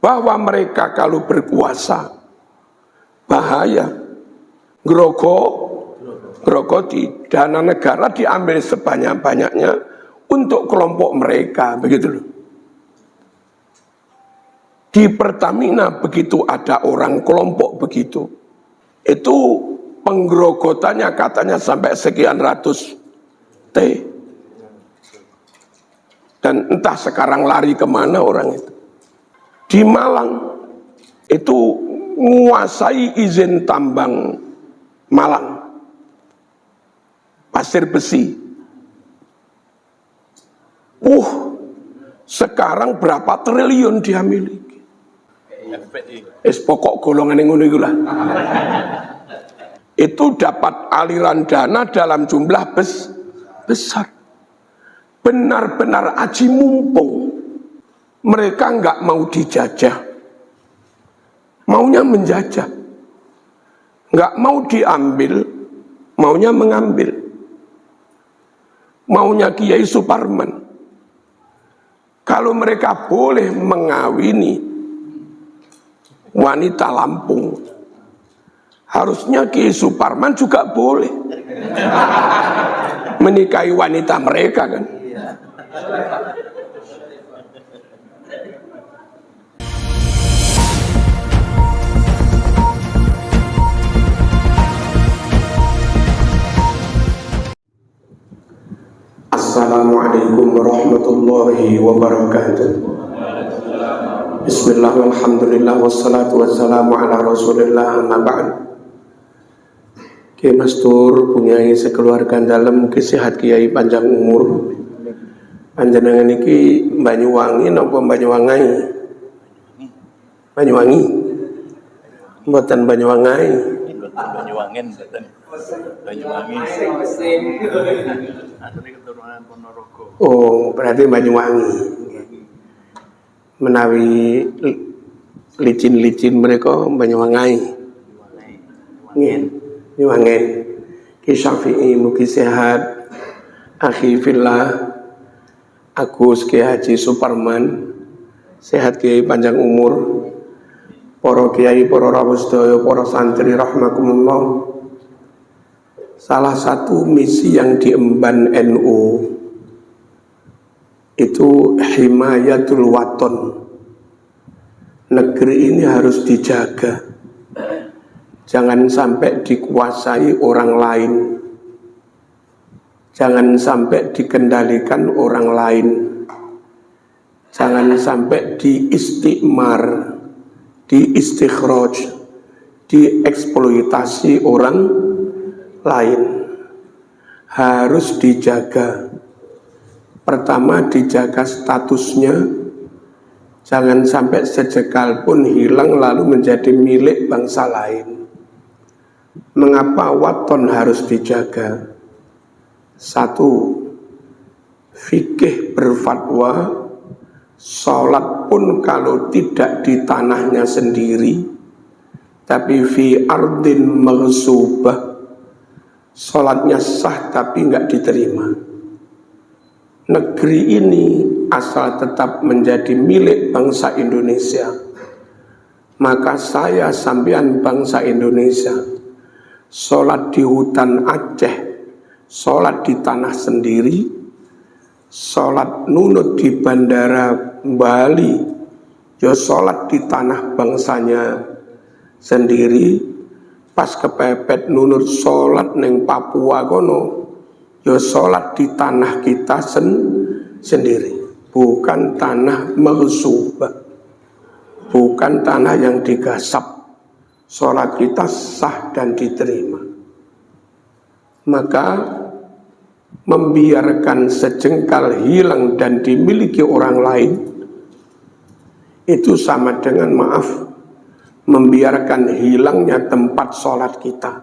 bahwa mereka kalau berkuasa bahaya, grogoti, dana negara diambil sebanyak-banyaknya untuk kelompok mereka, begitu loh. Di Pertamina begitu ada orang kelompok begitu, itu penggerogotannya katanya sampai sekian ratus T. Dan entah sekarang lari kemana orang itu. Di Malang itu menguasai izin tambang Malang, pasir besi. Sekarang berapa triliun dia miliki. Pokok golongan yang ngono iku lah. Itu dapat aliran dana dalam jumlah besar. Benar-benar aji mumpung. Mereka nggak mau dijajah, maunya menjajah. Nggak mau diambil, maunya mengambil. Maunya Kiai Suparman. Kalau mereka boleh mengawini wanita Lampung, harusnya Kiai Suparman juga boleh menikahi wanita mereka kan. Assalamualaikum warahmatullahi wabarakatuh. Bismillah walhamdulillah wassalatu wassalamu ala rasulillah amma ba'd. Kiai Mastur punyai sekeluarga dalam mugi sehat Kiai panjang umur. Panjenengan iki Banyuwangi napa Banyuwangi? Banyuwangi. Mboten Banyuwangi. Banyuwangen mboten. Banyuwangi. Asline keturunan Ponorogo. Oh, berarti Banyuwangi. Menawi licin-licin mereka Banyuwangi. Banyuwangi. Ki Syafi'i mugi sehat. Akhi fillah Agus Kiai Haji Suparman sehat Kiai panjang umur. Para kiai, para rawuh sedaya, para santri rahmakumullah. Salah satu misi yang diemban NU itu himayatul waton. Negeri ini harus dijaga. Jangan sampai dikuasai orang lain. Jangan sampai dikendalikan orang lain. Jangan sampai diistikmar, diistikhraj, dieksploitasi orang lain. Harus dijaga. Pertama, dijaga statusnya. Jangan sampai sejekal pun hilang lalu menjadi milik bangsa lain. Mengapa waton harus dijaga? Satu, fikih berfatwa sholat pun kalau tidak di tanahnya sendiri tapi fi ardin maghsubah, sholatnya sah tapi nggak diterima. Negeri ini asal tetap menjadi milik bangsa Indonesia, maka saya sampean bangsa Indonesia sholat di hutan Aceh, sholat di tanah sendiri, sholat nunut di bandara Bali, ya sholat di tanah bangsanya sendiri. Pas kepepet nunut sholat neng Papua kono, ya sholat di tanah kita sendiri, bukan tanah maghsubah, bukan tanah yang digasap. Sholat kita sah dan diterima. Maka membiarkan sejengkal hilang dan dimiliki orang lain itu sama dengan membiarkan hilangnya tempat sholat kita.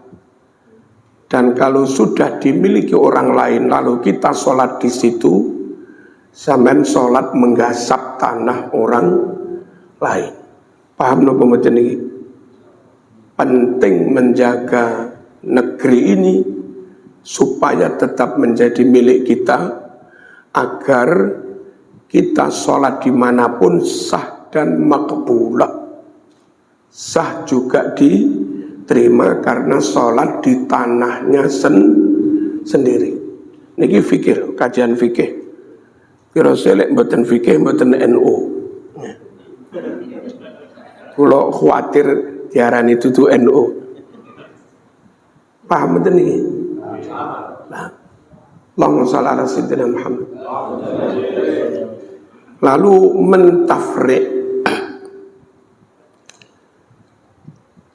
Dan kalau sudah dimiliki orang lain lalu kita sholat di situ, sampean sholat menggasap tanah orang lain. Paham napa mboten iki? Penting menjaga negeri ini supaya tetap menjadi milik kita, agar kita sholat dimanapun sah dan makbulah. Sah juga diterima karena sholat di tanahnya sendiri. Niki fikir, kajian fikih. Kira selek mboten fikih, mboten NU. Kalau khawatir diarani itu NU. Paham betul nih? Nah, Allahumma shalli ala sayyidina Muhammad. Lalu mentafrik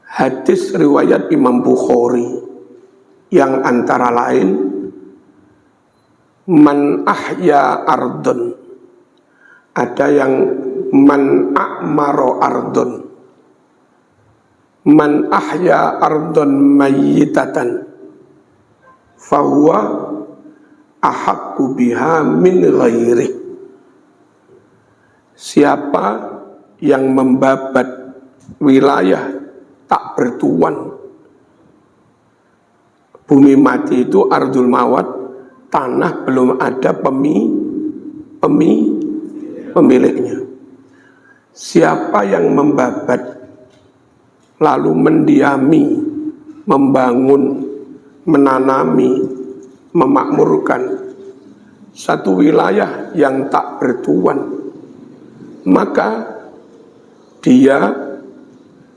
hadis riwayat Imam Bukhari yang antara lain man ahya ardun, ada yang man a'maro ardun, man ahya ardun mayyitatan fahuwa ahaqqu biha min ghairi. Siapa yang membabat wilayah tak bertuan, bumi mati itu ardul mawat, tanah belum ada pemiliknya. Siapa yang membabat lalu mendiami, membangun, menanami, memakmurkan satu wilayah yang tak bertuan, maka dia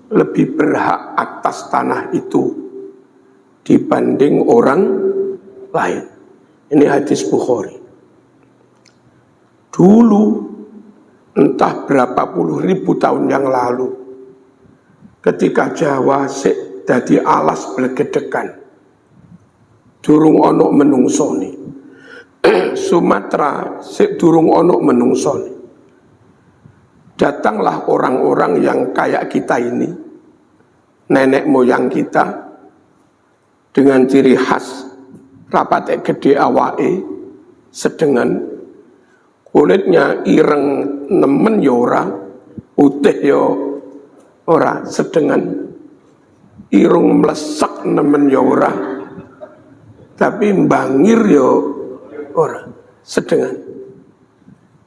lebih berhak atas tanah itu dibanding orang lain. Ini hadis Bukhari. Dulu entah berapa puluh ribu tahun yang lalu, ketika Jawa sik dadi alas blegedekan, durung ono menungsoni. Sumatera sik durung ono menungsoni. Datanglah orang-orang yang kayak kita ini, nenek moyang kita, dengan ciri khas rapate gede awake, sedengan, kulitnya ireng nemen ya ora, putih ya ora, sedengan, irung melesak nemen ya ora, tapi mbangir ya ora, sedengan.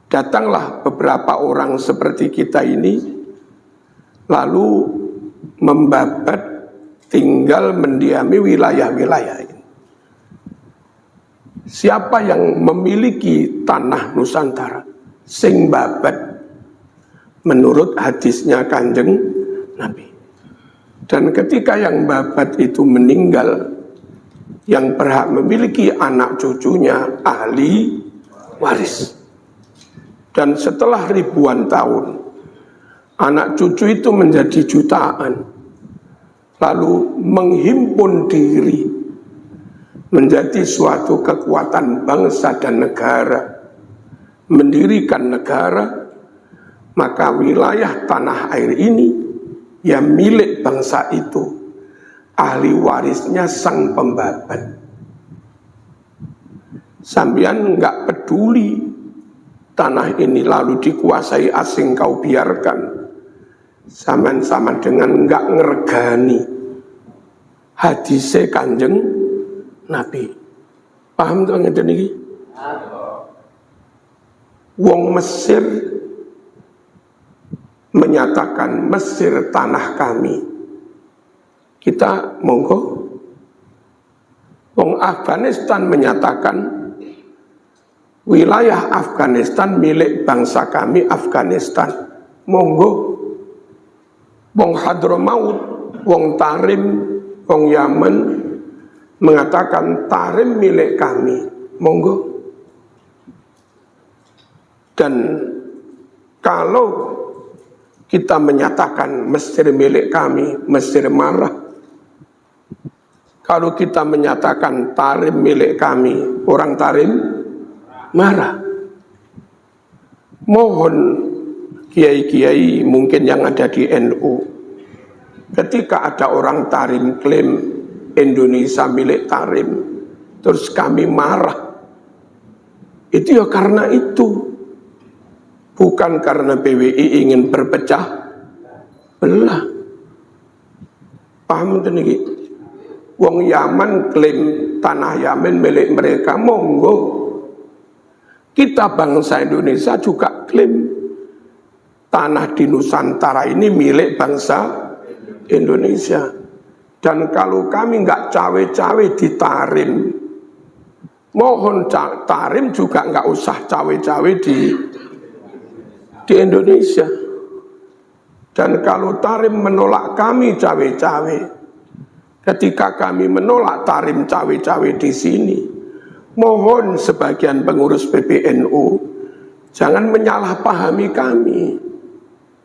Datanglah beberapa orang seperti kita ini, lalu membabat, tinggal mendiami wilayah-wilayah ini. Siapa yang memiliki tanah Nusantara? Sing babat, menurut hadisnya Kanjeng Nabi. Dan ketika yang babat itu meninggal, yang berhak memiliki anak cucunya ahli waris. Dan setelah ribuan tahun, anak cucu itu menjadi jutaan, lalu menghimpun diri menjadi suatu kekuatan bangsa dan negara, mendirikan negara, maka wilayah tanah air ini yang milik bangsa itu, ahli warisnya sang pembabat. Sampeyan enggak peduli tanah ini lalu dikuasai asing, kau biarkan. Sama-sama dengan enggak ngergani hadise Kanjeng Nabi. Paham tuh ngeten iki? Wong Mesir menyatakan Mesir tanah kami. Kita monggo. Wong Afghanistan menyatakan wilayah Afghanistan milik bangsa kami Afghanistan. Monggo. Wong Hadramaut, wong Tarim, wong Yaman mengatakan Tarim milik kami. Monggo. Dan kalau kita menyatakan Mesir milik kami, Mesir marah. Kalau kita menyatakan Tarim milik kami, orang Tarim marah. Mohon kiai-kiai mungkin yang ada di NU, ketika ada orang Tarim klaim Indonesia milik Tarim, terus kami marah, itu ya karena itu, bukan karena PWI ingin berpecah belah. Paham itu nih? Wong Yaman klaim tanah Yaman milik mereka, monggo. Kita bangsa Indonesia juga klaim tanah di Nusantara ini milik bangsa Indonesia. Dan kalau kami nggak cawe-cawe di Tarim, mohon Tarim juga nggak usah cawe-cawe di Indonesia. Dan kalau Tarim menolak kami cawe-cawe, ketika kami menolak Tarim cawe-cawe di sini, mohon sebagian pengurus PBNU jangan menyalahpahami kami.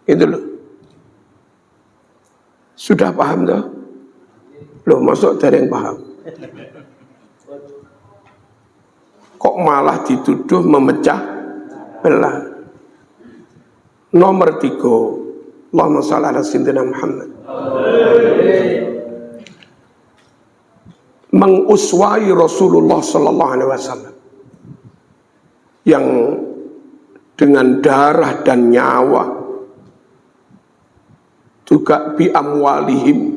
Itu loh. Sudah paham toh? Loh, masuk dari yang paham. Kok malah dituduh memecah belah. Nomor 3, Allahumma shalli ala sayyidina Muhammad. Menguswai Rasulullah sallallahu alaihi wasallam yang dengan darah dan nyawa, juga bi amwalihim,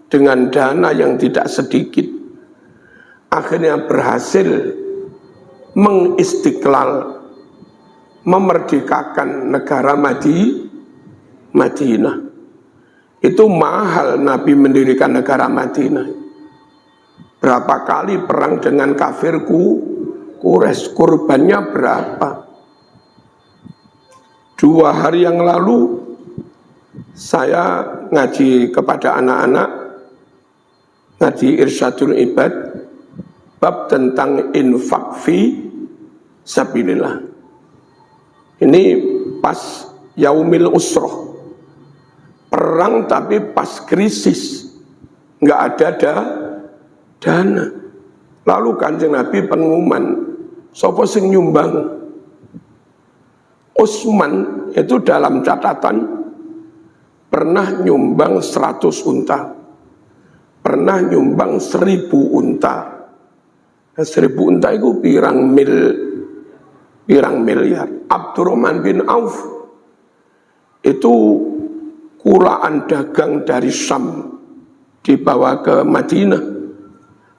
dengan dana yang tidak sedikit, akhirnya berhasil mengistiqlal, memerdekakan negara Madinah. Itu mahal Nabi mendirikan negara Madinah. Berapa kali perang dengan kafir Quraisy, korbannya berapa? 2 hari yang lalu saya ngaji kepada anak-anak, ngaji Irsyadul Ibad, bab tentang infak fi sabilillah. Ini pas Yaumil Usroh, perang tapi pas krisis, nggak ada dana. Lalu Kanjeng Nabi pengumuman, sapa sing nyumbang? Utsman itu dalam catatan pernah nyumbang 100 unta, pernah nyumbang 1000 unta. 1000 unta itu pirang miliar. Abdurrahman bin Auf itu kulaan dagang dari Syam dibawa ke Madinah,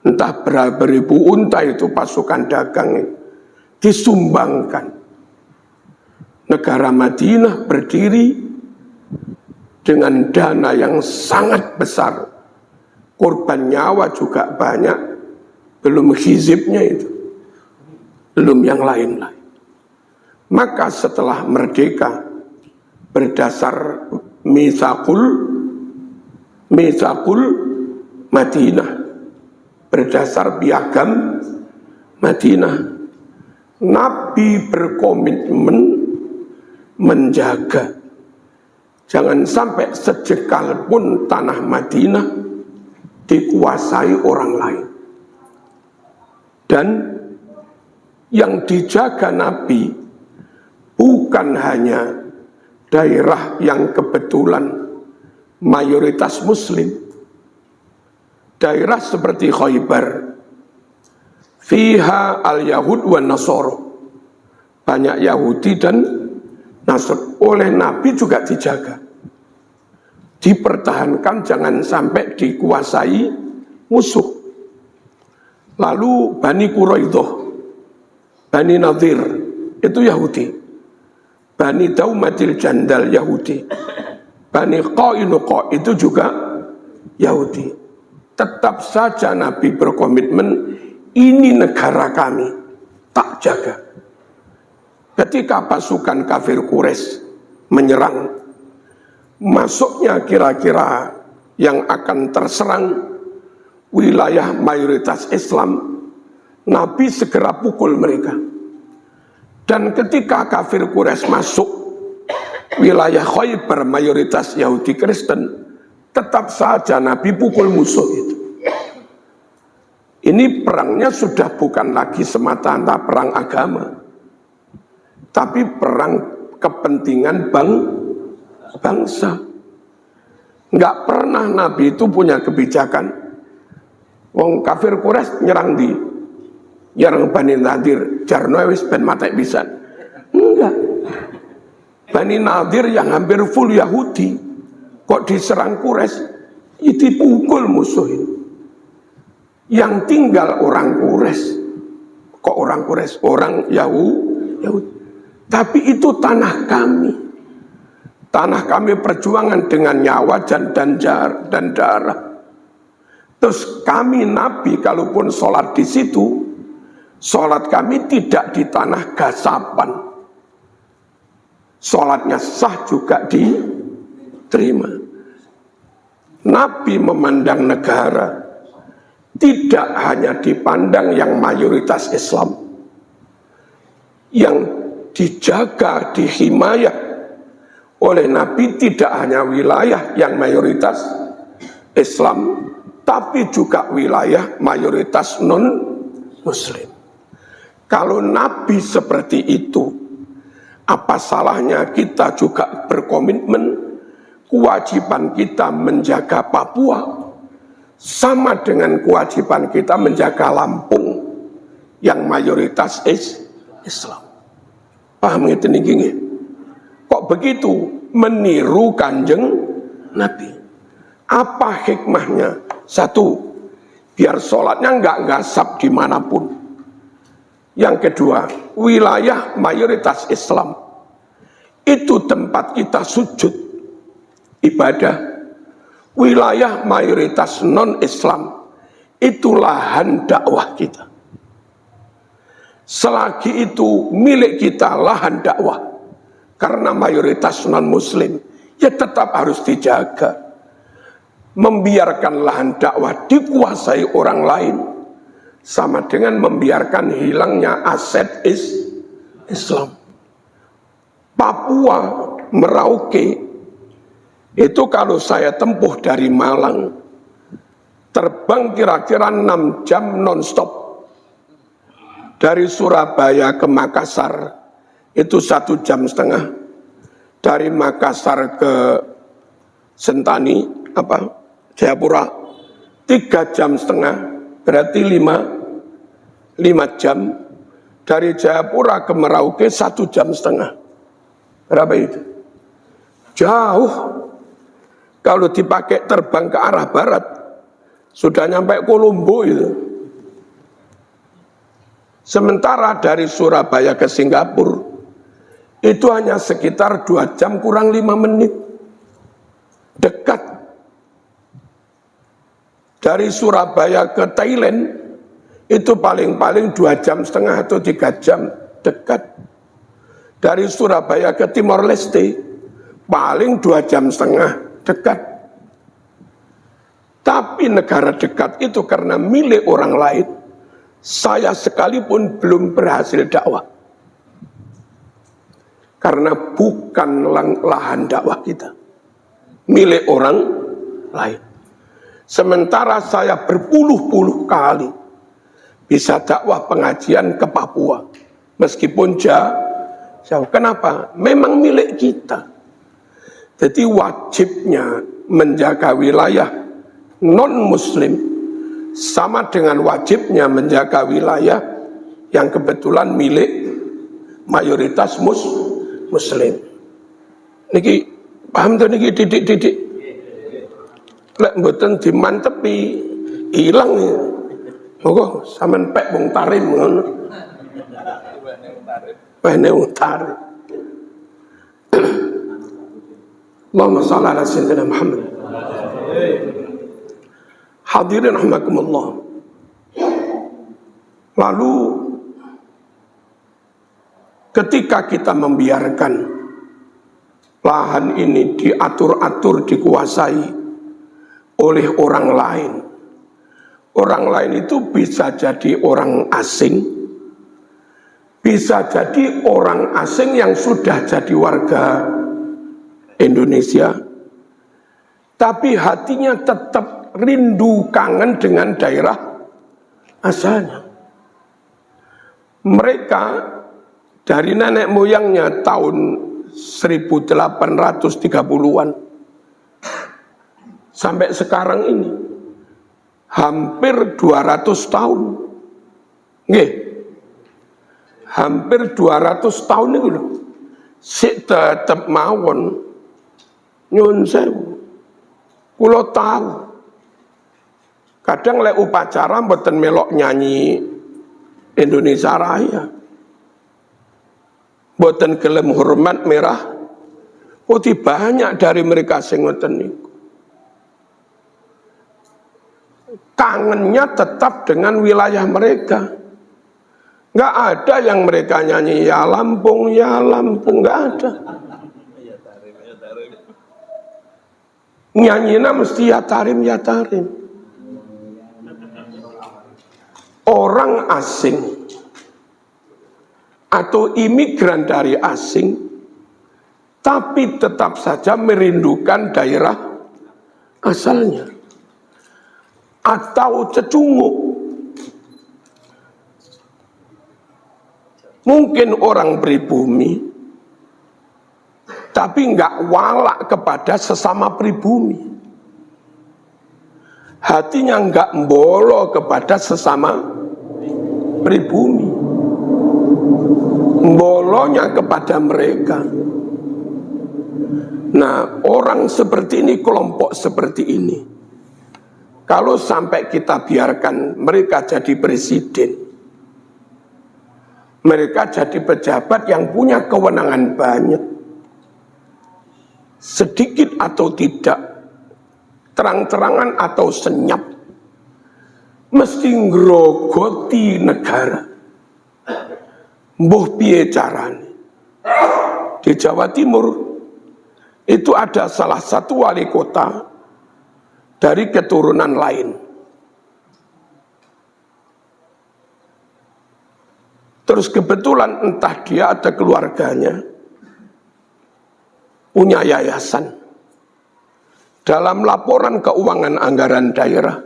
entah berapa ribu unta itu pasukan dagang disumbangkan. Negara Madinah berdiri dengan dana yang sangat besar, korban nyawa juga banyak, belum hizibnya itu, belum yang lain-lain. Maka setelah merdeka, berdasar Mitsaqul Madinah, berdasar piagam Madinah, Nabi berkomitmen menjaga jangan sampai sejengkal pun tanah Madinah dikuasai orang lain. Dan yang dijaga Nabi bukan hanya daerah yang kebetulan mayoritas muslim. Daerah seperti Khaybar, fiha al-Yahud wa Nasoro, banyak Yahudi dan Nasr, oleh Nabi juga dijaga, dipertahankan jangan sampai dikuasai musuh. Lalu Bani Quraidah, Bani Nadir itu Yahudi, Bani Daumatil Jandal Yahudi, Bani Qainuqa itu juga Yahudi. Tetap saja Nabi berkomitmen, ini negara kami, tak jaga. Ketika pasukan kafir Quraisy menyerang, masuknya kira-kira yang akan terserang wilayah mayoritas Islam, Nabi segera pukul mereka. Dan ketika kafir Quraisy masuk wilayah Khaybar mayoritas Yahudi Kristen, tetap saja Nabi pukul musuh itu. Ini perangnya sudah bukan lagi semata-mata perang agama, tapi perang kepentingan bangsa. Nggak pernah Nabi itu punya kebijakan, wong kafir Quraisy nyerang Bani Nadir, jarno wis ben matek pisan. Enggak. Bani Nadir yang hampir full Yahudi, kok diserang Quraisy, itu dipukul musuh ini. Yang tinggal orang Quraisy. Kok orang Quraisy? Orang Yahudi. Tapi itu tanah kami. Tanah kami perjuangan dengan nyawa dan darah. Terus kami Nabi kalaupun sholat di situ, sholat kami tidak di tanah gasapan. Sholatnya sah juga diterima. Nabi memandang negara tidak hanya dipandang yang mayoritas Islam, yang dijaga, dihimayah oleh Nabi tidak hanya wilayah yang mayoritas Islam, tapi juga wilayah mayoritas non-Muslim. Kalau Nabi seperti itu, apa salahnya kita juga berkomitmen kewajiban kita menjaga Papua sama dengan kewajiban kita menjaga Lampung yang mayoritas Islam. Paham itu nih? Kok begitu meniru Kanjeng Nabi? Apa hikmahnya? Satu, biar sholatnya nggak gasap dimanapun. Yang kedua, wilayah mayoritas Islam itu tempat kita sujud ibadah. Wilayah mayoritas non-Islam itu lahan dakwah kita. Selagi itu milik kita lahan dakwah, karena mayoritas non-Muslim, ya tetap harus dijaga. Membiarkan lahan dakwah dikuasai orang lain sama dengan membiarkan hilangnya aset Islam. Papua, Merauke, itu kalau saya tempuh dari Malang, terbang kira-kira 6 jam non-stop. Dari Surabaya ke Makassar, itu 1,5 jam. Dari Makassar ke Sentani, Jayapura, 3,5 jam. Berarti 5 jam. Dari Jayapura ke Merauke 1,5 jam. Berapa itu? Jauh. Kalau dipakai terbang ke arah barat, sudah nyampe Kolombo itu. Sementara dari Surabaya ke Singapura, itu hanya sekitar 2 jam kurang 5 menit. Dekat. Dari Surabaya ke Thailand, itu paling-paling 2,5 jam atau 3 jam. Dekat. Dari Surabaya ke Timor Leste, paling 2,5 jam. Dekat. Tapi negara dekat itu karena milik orang lain, saya sekalipun belum berhasil dakwah. Karena bukan lahan dakwah kita, milik orang lain. Sementara saya berpuluh-puluh kali bisa dakwah pengajian ke Papua, meskipun jauh. Kenapa? Memang milik kita. Jadi wajibnya menjaga wilayah non-Muslim sama dengan wajibnya menjaga wilayah yang kebetulan milik mayoritas Muslim. Niki paham tuh niki didik. Lek mboten dimantepi ilang ya. Monggo sampean pek wong tarim ngono. Wene wong tarim. Allahumma shalli ala sayyidina Muhammad. Hadirin rahimakumullah. Lalu ketika kita membiarkan lahan ini diatur-atur, dikuasai oleh orang lain itu bisa jadi orang asing, bisa jadi orang asing yang sudah jadi warga Indonesia, tapi hatinya tetap rindu kangen dengan daerah asalnya. Mereka dari nenek moyangnya tahun 1830-an sampai sekarang ini hampir 200 tahun. Nggih. Hampir 200 tahun itu lho. Sik tetep mawon nyun sewu. Kula tahu. Kadang lek upacara mboten melok nyanyi Indonesia Raya. Mboten gelem hormat merah Putih banyak dari mereka sing ngoten niku. Kangennya tetap dengan wilayah mereka. Nggak ada yang mereka nyanyi ya Lampung, nggak ada. Nyanyinya mesti ya tarim. Orang asing atau imigran dari asing, tapi tetap saja merindukan daerah asalnya. Atau cecunguk. Mungkin orang pribumi, tapi nggak walak kepada sesama pribumi. Hatinya nggak mbolo kepada sesama pribumi. Mbolonya kepada mereka. Nah, orang seperti ini, kelompok seperti ini, kalau sampai kita biarkan mereka jadi presiden, mereka jadi pejabat yang punya kewenangan banyak, sedikit atau tidak, terang-terangan atau senyap, mesti ngrogoti negara. Mbuh piye carane? Di Jawa Timur itu ada salah satu wali kota dari keturunan lain. Terus kebetulan entah dia ada keluarganya punya yayasan. Dalam laporan keuangan anggaran daerah,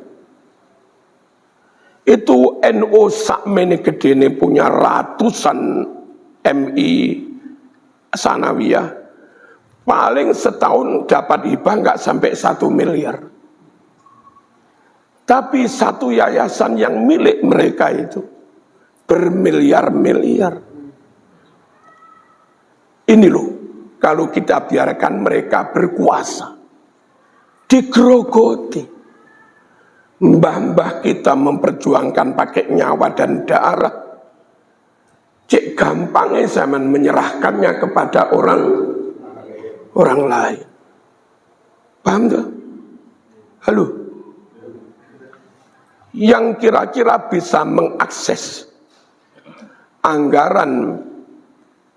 itu NU sakmene gedene punya ratusan MI sanawiyah, paling setahun dapat hibah nggak sampai 1 miliar. Tapi satu yayasan yang milik mereka itu bermiliar-miliar. Ini loh, kalau kita biarkan mereka berkuasa, digerogoti. Mbah-mbah kita memperjuangkan pakai nyawa dan darah. Cek gampangnya zaman menyerahkannya kepada orang lain. Paham gak? Halo? Yang kira-kira bisa mengakses anggaran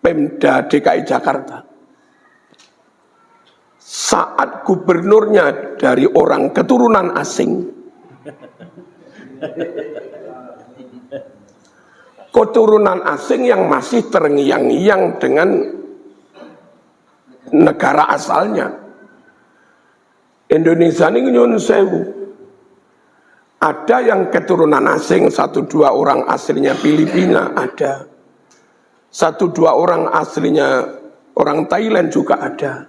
Pemda DKI Jakarta saat gubernurnya dari orang keturunan asing, keturunan asing yang masih terngiang-ngiang dengan negara asalnya. Indonesia ini nyun sewu. Ada yang keturunan asing, 1-2 orang aslinya Filipina ada. 1-2 orang aslinya orang Thailand juga ada.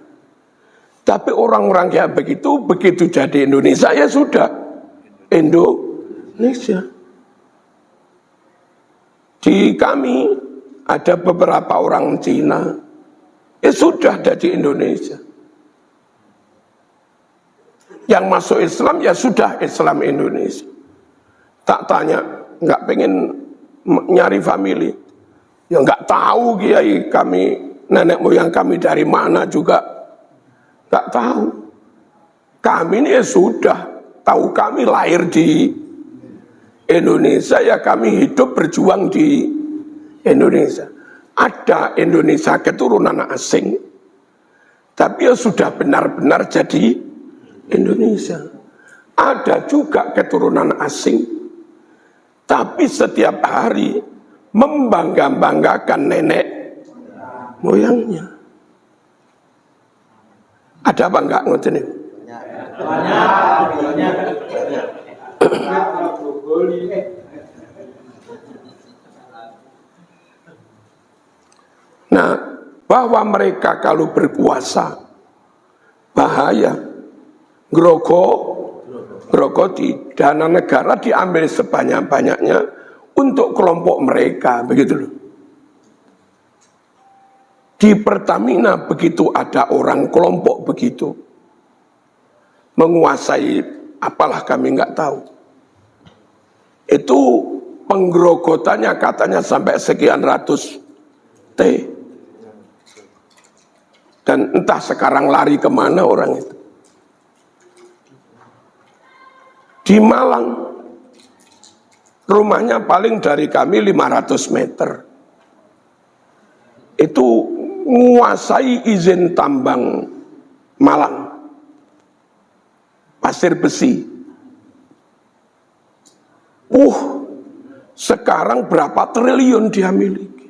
Tapi orang-orang kayak begitu jadi Indonesia ya sudah Indonesia. Di kami ada beberapa orang Cina, ya sudah jadi Indonesia. Yang masuk Islam ya sudah Islam Indonesia. Tak tanya, nggak pengen nyari family, ya nggak tahu kiai kami, nenek moyang kami dari mana juga nggak tahu. Kami ini ya sudah tahu kami lahir di Indonesia, ya kami hidup berjuang di Indonesia. Ada Indonesia keturunan asing, tapi ya sudah benar-benar jadi Indonesia. Ada juga keturunan asing, tapi setiap hari membangga-banggakan nenek moyangnya. Ada apa enggak ngoten niku? Banyak. Nah, bahwa mereka kalau berkuasa bahaya. Grogoti dana negara diambil sebanyak-banyaknya untuk kelompok mereka, begitu loh. Di Pertamina begitu ada orang kelompok begitu menguasai, apalah kami nggak tahu. Itu penggerogotannya katanya sampai sekian ratus T. Dan entah sekarang lari kemana orang itu. Di Malang, rumahnya paling dari kami 500 meter. Itu menguasai izin tambang Malang. Pasir besi. Sekarang berapa triliun dia miliki.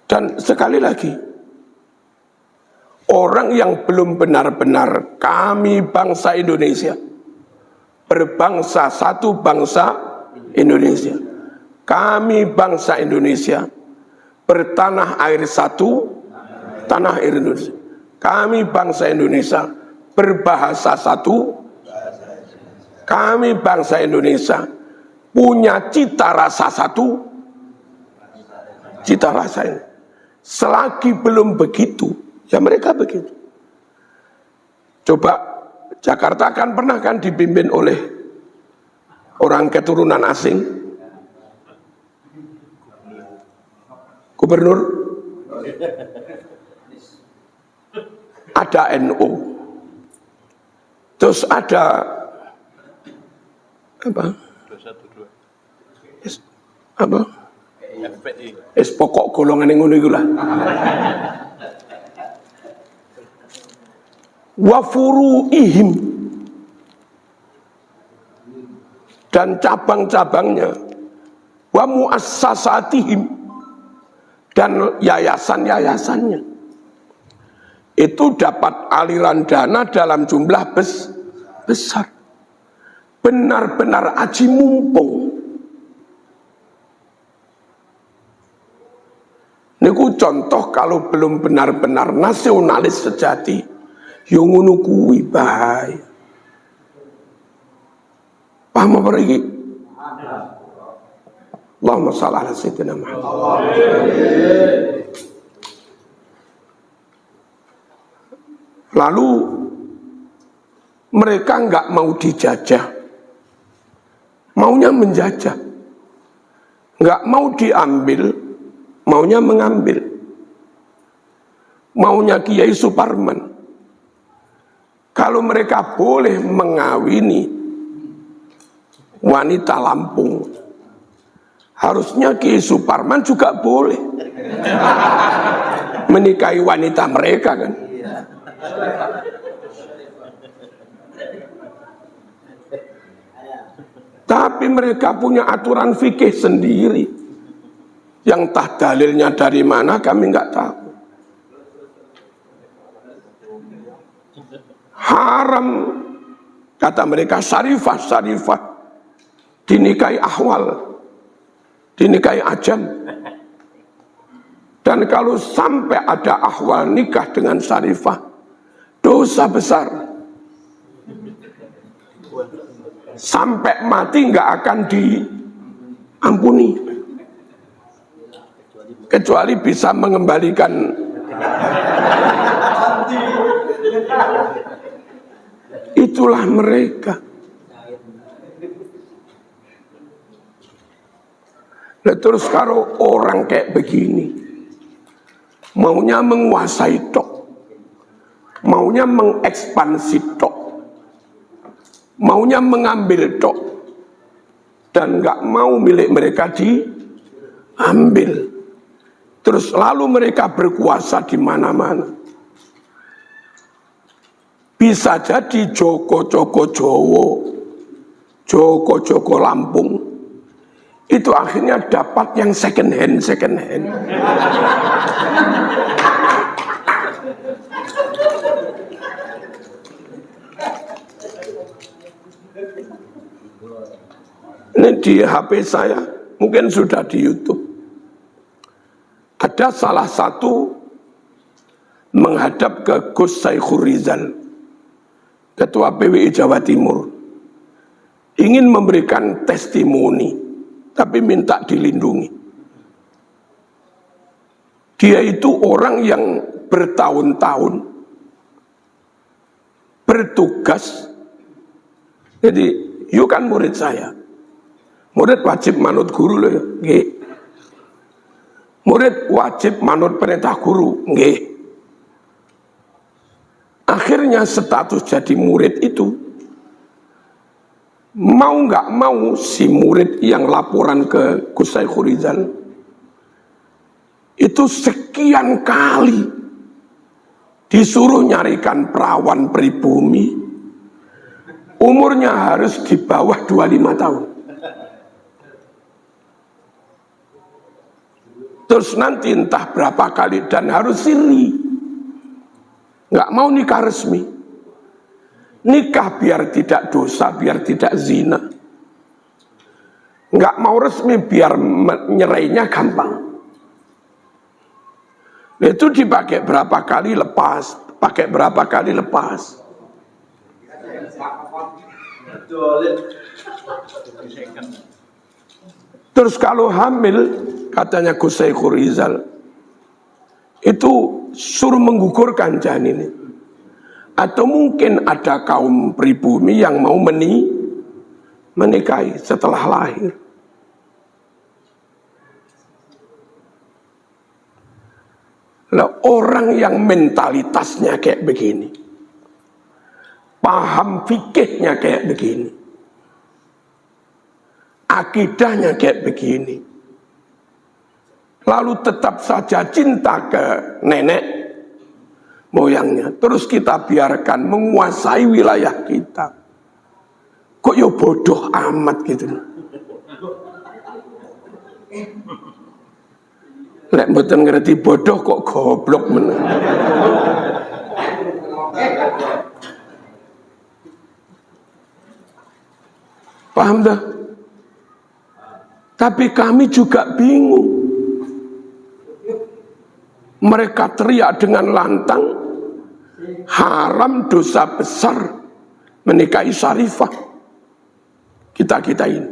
Dan sekali lagi, orang yang belum benar-benar kami bangsa Indonesia, berbangsa satu bangsa Indonesia, kami bangsa Indonesia, bertanah air satu, tanah air Indonesia, kami bangsa Indonesia, berbahasa satu, kami bangsa Indonesia, punya cita rasa satu, cita rasa ini. Selagi belum begitu, ya mereka begitu. Coba Jakarta pernah dipimpin oleh orang keturunan asing, gubernur, ada NU, terus ada apa? 212. Apa? FPI. Pokok golongan yang ngono iku lah. Wa furu'ihim, dan cabang-cabangnya, wa muassasatihim, dan yayasan-yayasannya. Itu dapat aliran dana dalam jumlah besar. Benar-benar aji mumpung. Niku contoh kalau belum benar-benar nasionalis sejati, yang ngono kuwi bahaya. Paham apa iki? Allahumma shalli ala sayyidina Muhammad. Lalu mereka enggak mau dijajah, maunya menjajah, enggak mau diambil, maunya mengambil. Maunya Kiai Suparman, kalau mereka boleh mengawini wanita Lampung, harusnya Kiai Suparman juga boleh menikahi wanita mereka kan. Tapi mereka punya aturan fikih sendiri, yang entah dalilnya dari mana kami nggak tahu. Haram, kata mereka, syarifah dinikahi ahwal, dinikahi ajam. Dan kalau sampai ada ahwal nikah dengan syarifah, dosa besar. Sampai mati nggak akan diampuni, kecuali bisa mengembalikan. Itulah mereka. Nah, terus kalau orang kayak begini, maunya menguasai tok, maunya mengekspansi tok, maunya mengambil tok, dan nggak mau milik mereka diambil. Terus lalu mereka berkuasa di mana-mana. Bisa jadi Joko-Joko Jowo, Joko-Joko Lampung, itu akhirnya dapat yang second hand. Ini di HP saya, mungkin sudah di YouTube. Ada salah satu menghadap ke Gus Saikhur Rizal, Ketua PWI Jawa Timur, ingin memberikan testimoni, tapi minta dilindungi. Dia itu orang yang bertahun-tahun bertugas. Jadi, you kan murid saya. Murid wajib manut guru loh ya. Murid wajib manut perintah guru, nggih. Akhirnya status jadi murid itu, mau nggak mau si murid yang laporan ke Gus Saikhul Rizal itu sekian kali disuruh nyarikan perawan pribumi, umurnya harus di bawah 25 tahun. Terus nanti entah berapa kali dan harus siri, nggak mau nikah resmi. Nikah biar tidak dosa, biar tidak zina. Nggak mau resmi biar nyerainya gampang. Itu dipakai berapa kali lepas, pakai berapa kali lepas. Terus kalau hamil, katanya Gus Saikhul Rizal, itu suruh menggugurkan janin. Atau mungkin ada kaum pribumi yang mau menikahi setelah lahir. Nah, orang yang mentalitasnya kayak begini, paham fikihnya kayak begini, akidahnya kayak begini, lalu tetap saja cinta ke nenek moyangnya, terus kita biarkan menguasai wilayah kita. Kok ya bodoh amat gitu. Lek mboten ngerti bodoh kok goblok meneh. Paham dah? Tapi kami juga bingung. Mereka teriak dengan lantang, haram dosa besar menikahi Syarifah. Kita ini.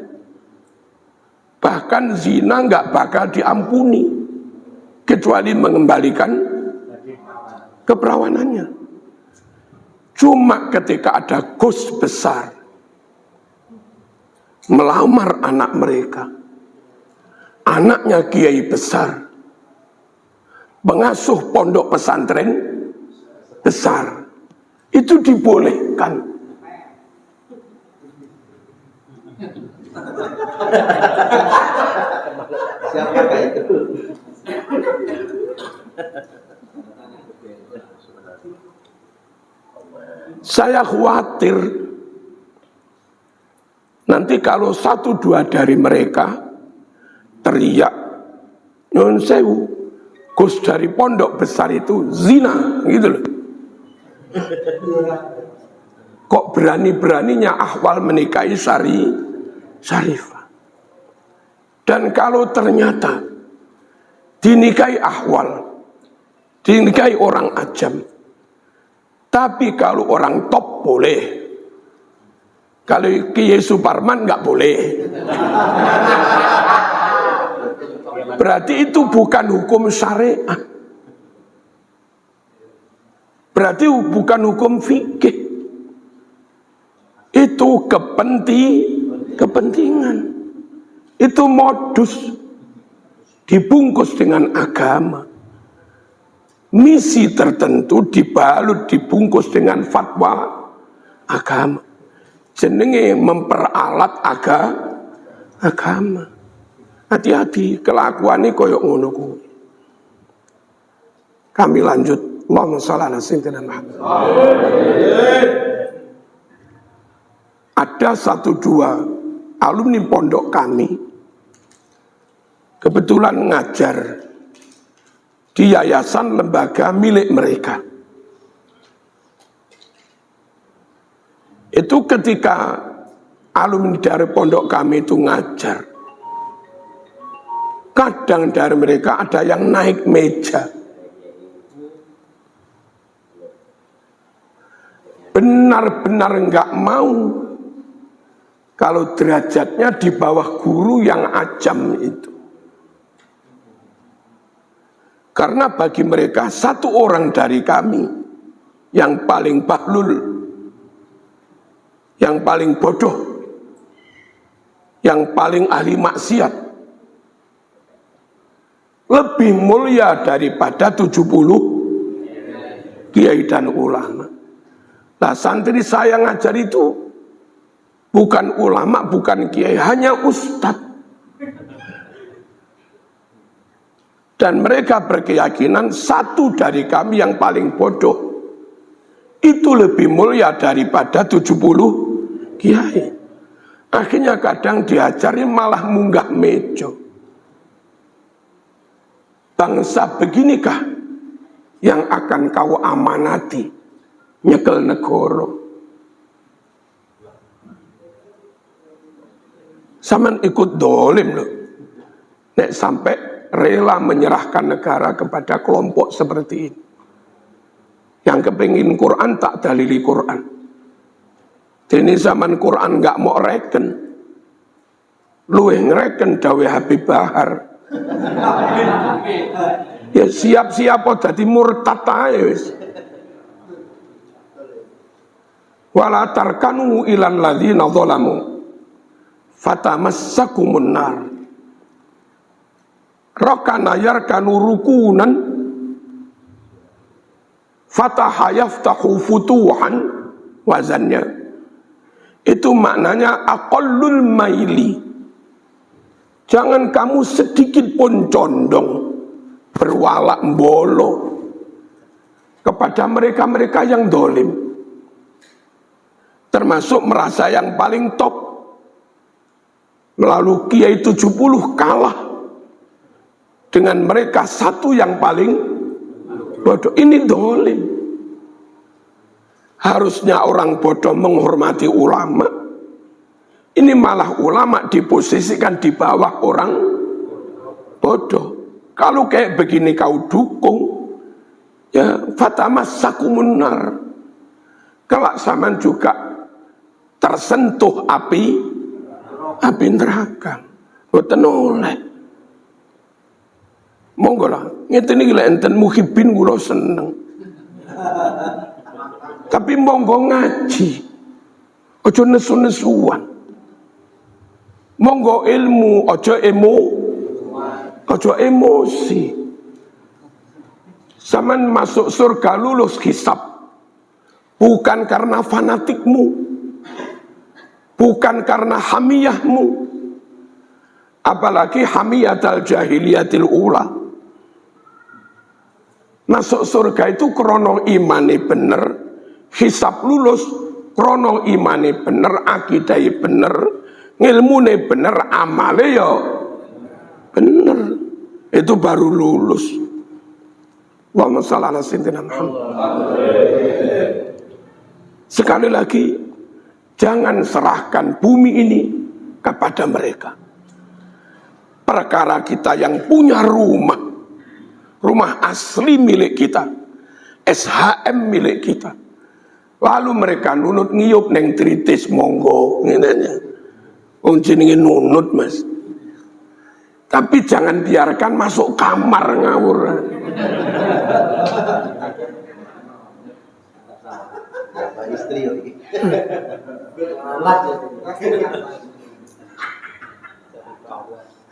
Bahkan zina nggak bakal diampuni kecuali mengembalikan keperawanannya. Cuma ketika ada gus besar melamar anak mereka, anaknya kiai besar, pengasuh pondok pesantren besar, itu dibolehkan. Siapakah itu? Saya khawatir nanti kalau 1-2 dari mereka teriak, nyun sewu, Gus dari pondok besar itu zina, gitu loh. Kok berani-beraninya Ahwal menikahi Syarifah. Dan kalau ternyata dinikahi Ahwal, dinikahi orang ajam, tapi kalau orang top boleh, kalau Kiai Suparman nggak boleh. Berarti itu bukan hukum syariah, berarti bukan hukum fikih, itu kepentingan, itu modus dibungkus dengan agama, misi tertentu dibalut dibungkus dengan fatwa agama, jenenge memperalat agama. Hati-hati, kelakuannya koyok ngono kuwi. Kami lanjut. Allahumma shalli ala sayyidina Muhammad. Ada 1-2 alumni pondok kami kebetulan ngajar di yayasan lembaga milik mereka. Itu ketika alumni dari pondok kami itu ngajar, kadang dari mereka ada yang naik meja, benar-benar nggak mau kalau derajatnya di bawah guru yang ajam itu. Karena bagi mereka 1 orang dari kami yang paling bahlul, yang paling bodoh, yang paling ahli maksiat, lebih mulia daripada 70 kiai dan ulama. Nah, santri saya ngajar itu bukan ulama, bukan kiai, hanya ustadz. Dan mereka berkeyakinan satu dari kami yang paling bodoh itu lebih mulia daripada 70 kiai. Akhirnya kadang diajari malah munggah meja. Bangsa beginikah yang akan kau amanati, nyekel negara? Saman ikut dolim loh. Nek sampai rela menyerahkan negara kepada kelompok seperti ini. Yang kepingin Quran tak dalili Quran. Jadi zaman Quran nggak mau reken. Luwih ngereken dawe Habib Bahar. Ya siap-siap dadi murtad ae wis. Wala tarkanu ilal ladzina zalamu fatamassakumun nar. Rakana yarkanu rukunan fataha yaftahu futuhan wazannya. Itu maknanya aqallul maili. Jangan kamu sedikit pun condong berwalak mbolo kepada mereka-mereka yang dolim, termasuk merasa yang paling top. Melalui kiai 70 kalah dengan mereka satu yang paling bodoh. Ini dolim. Harusnya orang bodoh menghormati ulama. Ini malah ulama diposisikan di bawah orang bodoh. Kalau kayak begini kau dukung, ya fatamassakumun nar. Kelak zaman juga tersentuh api neraka. Boten oleh. Monggo lah, ngeten iki lek enten muhibin kula seneng. Tapi monggo ngaji. Aja nesu-nesuan. Monggo ilmu, aja emosi. Saman masuk surga lulus hisab bukan karena fanatikmu, bukan karena hamiyahmu, apalagi hamiyatul jahiliyatil ula. Masuk surga itu krono imane bener, hisab lulus krono imane bener, akidai bener, ngilmune bener, amale ya bener. Itu baru lulus. Allahumma shalli ala sayyidina Muhammad. Sekali lagi, jangan serahkan bumi ini kepada mereka. Perkara kita yang punya rumah asli milik kita, SHM milik kita, lalu mereka nunut ngiyup neng tritis, monggo ngene. Wong jenenge nunut, Mas. Tapi jangan biarkan masuk kamar ngawur. Istri lagi.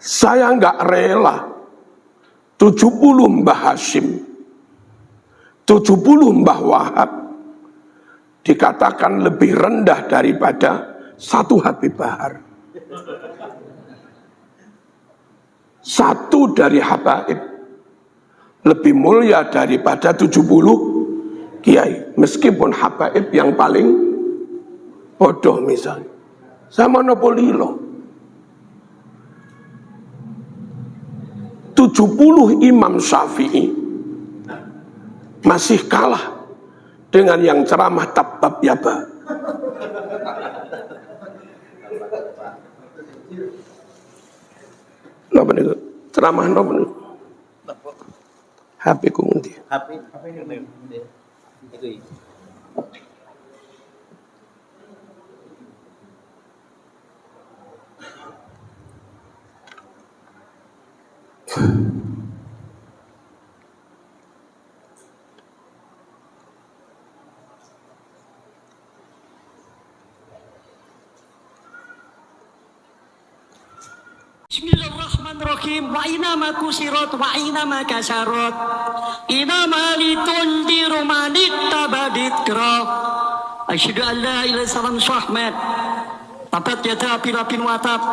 Saya nggak rela 70 Mbah Hashim, 70 Mbah Wahab dikatakan lebih rendah daripada satu Habib Bahar. Satu dari habaib lebih mulia daripada 70 kiai, meskipun habaib yang paling bodoh misalnya sama Nopolilo. 70 Imam Syafi'i masih kalah dengan yang ceramah tabab yaba. Napa niku? Ceramah napa niku? HP ku ngendi? HP ini. Itu. Bismillahirrahmanirrahim. Wa inama kusirat wa inama kasarat. Inama litundiru manittabadikra. Asyhadu an la ilaha illallah Muhammad. Tabat yada pirapin watab.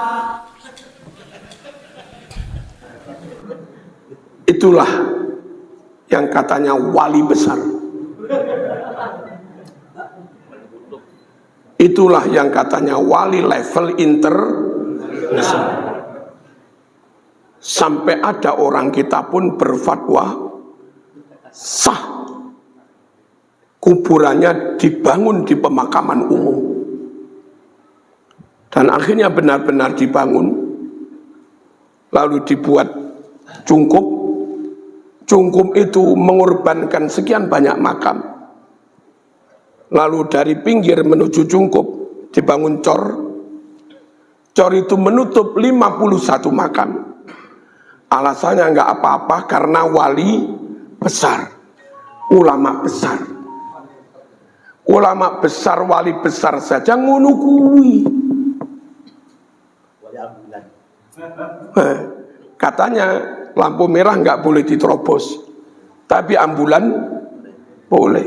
Itulah yang katanya wali besar. Itulah yang katanya wali level internasional. Sampai ada orang kita pun berfatwa sah kuburannya dibangun di pemakaman umum. Dan akhirnya benar-benar dibangun, lalu dibuat cungkup. Cungkup itu mengorbankan sekian banyak makam. Lalu dari pinggir menuju cungkup dibangun cor. Cor itu menutup 51 makam. Alasannya enggak apa-apa karena wali besar, ulama besar. Ulama besar, wali besar saja ngono kuwi. Katanya lampu merah enggak boleh diterobos, tapi ambulan boleh.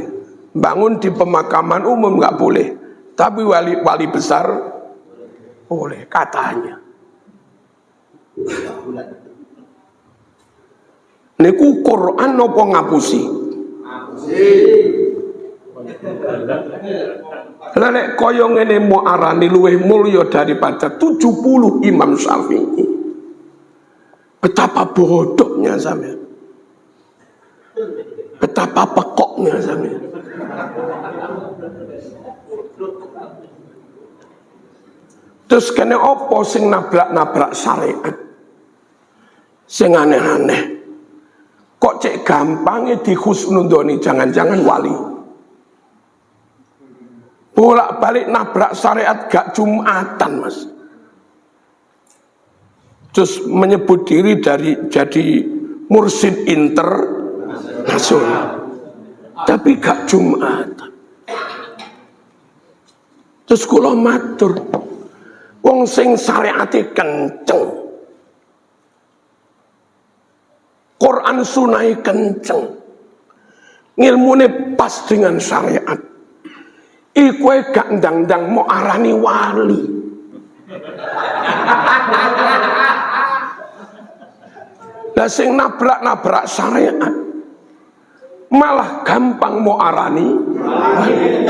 Bangun di pemakaman umum enggak boleh, tapi wali besar boleh katanya. Niku Quran nopo ngapusi? Lelek kaya ngene mau arani luweh mulya daripada 70 Imam Syafi'i. Betapa bodohnya sampean. Betapa pekoknya sampean. Terus kene opo sing nabrak-nabrak syariat? Sing aneh-aneh. Kok cek gampangnya dihusnudoni, jangan-jangan wali. Bolak-balik nabrak syariat gak Jumatan, Mas. Terus menyebut diri jadi mursyid internasional. Tapi gak Jumatan. Terus kula matur, wong sing syariate kenceng, Quran sunai kenceng, ngilmune pas dengan syariat, iku gak ndang-ndang mau arani wali. Lah sing nabrak-nabrak syariat malah gampang mau arani wali.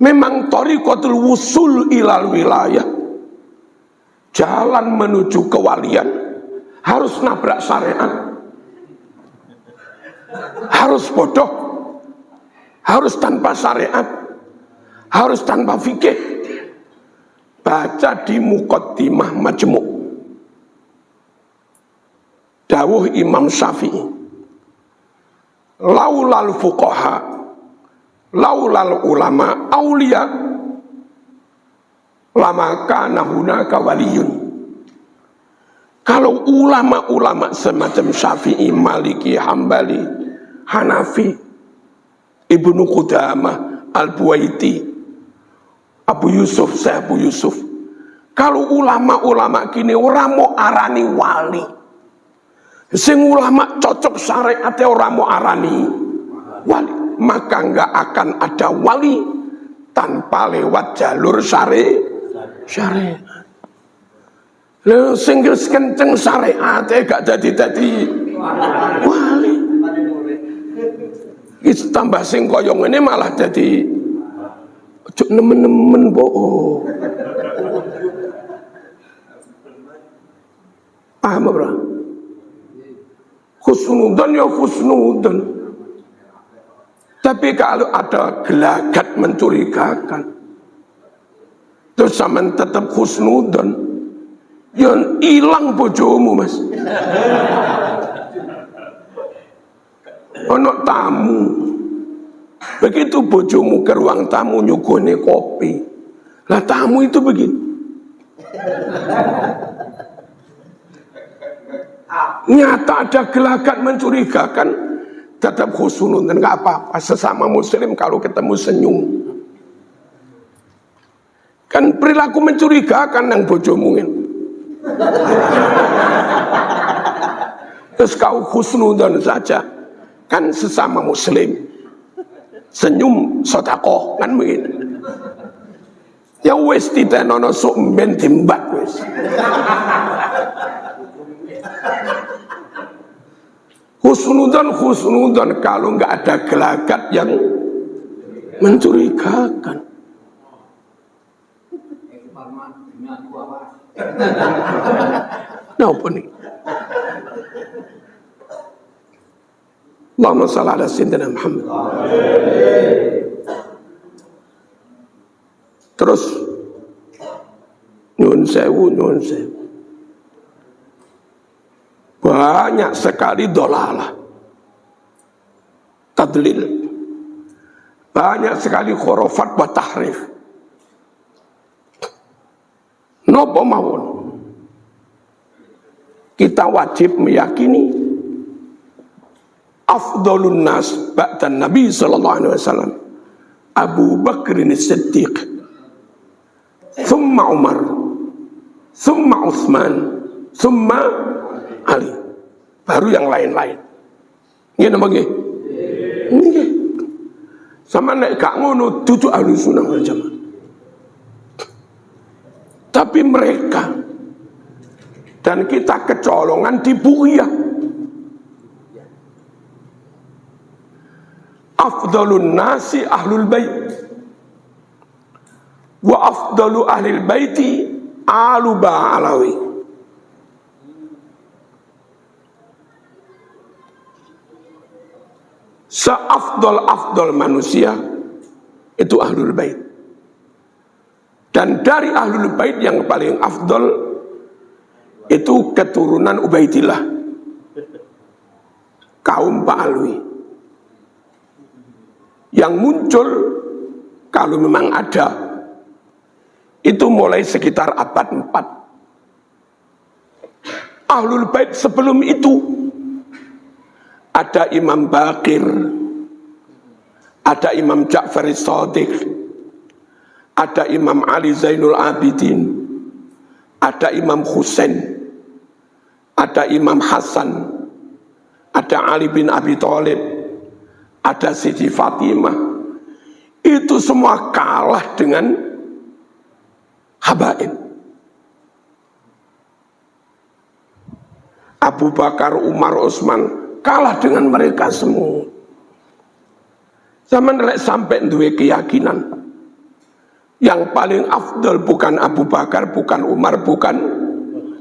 Memang thariqatul wusul ilal wilayah, jalan menuju kewalian harus nabrak syariat, harus bodoh, harus tanpa syariat, harus tanpa fikih. Baca di Muqaddimah Majmu', dawuh Imam Syafi'i, laulal fuqaha, laulal ulama aulia, lama kana hunaka waliyun. Kalau ulama-ulama semacam Syafi'i, Maliki, Hambali, Hanafi, Ibnu Qudamah, Al-Buaiti, Abu Yusuf, Syekh Abu Yusuf, kalau ulama-ulama kini orang mau arani wali, sing ulama cocok syariatnya orang mau arani wali, maka enggak akan ada wali tanpa lewat jalur syariat. Lho sing kenceng syariat gak jadi wali. Iki tambah sing kaya ngene malah jadi ojo nemen-nemen po. Paham ora? Khusnudan ya khusnudan. Tapi kalau ada gelagat mencurigakan, terus sampean tetap khusnudan, yang hilang bojomu, Mas. Ono tamu, begitu bojomu ke ruang tamu nyugone kopi, lah tamu itu begini, nyata ada gelagat mencurigakan, tetap khusnudon, dan nggak apa-apa. Sesama muslim kalau ketemu senyum. Kan perilaku mencurigakan yang bojomu ini. Terus kau husnudzon saja, kan sesama muslim, senyum sedekah kan begitu. Ya wis titenono sok ben timbat wis. Husnudzon kalau nggak ada gelagat yang mencurigakan. Nah, apa nih? Allahumma shalli ala sayyidina Muhammad. Terus nyun sewu. Banyak sekali dolalah, tadlil, banyak sekali khurafat wa tahrif. Napa mawon? Kita wajib meyakini afdhalun nas ba'da Nabi sallallahu alaihi wasallam Abu Bakr as-Siddiq, thumma Umar, thumma Utsman, thumma Ali, baru yang lain-lain. Nggih napa nggih? Nggih. Sama nek gak ngono dudu Ahlussunnah wal Jamaah. Tapi mereka dan kita kecolongan di Buya. Afdalun nasi ahlul bait wa afdalu ahlil baiti alu ba'alawi. Seafdal manusia itu ahlul bait. Dan dari ahlul bait yang paling afdal itu keturunan Ubaidillah, kaum Pak Alwi, yang muncul kalau memang ada itu mulai sekitar abad 4. Ahlul bait sebelum itu ada Imam Baqir, ada Imam Ja'far as-Shadiq, ada Imam Ali Zainul Abidin, ada Imam Husain, ada Imam Hasan, ada Ali bin Abi Thalib, ada Siti Fatimah. Itu semua kalah dengan habaib. Abu Bakar, Umar, Utsman kalah dengan mereka semua. Zaman sampai duwe keyakinan yang paling afdal bukan Abu Bakar, bukan Umar, bukan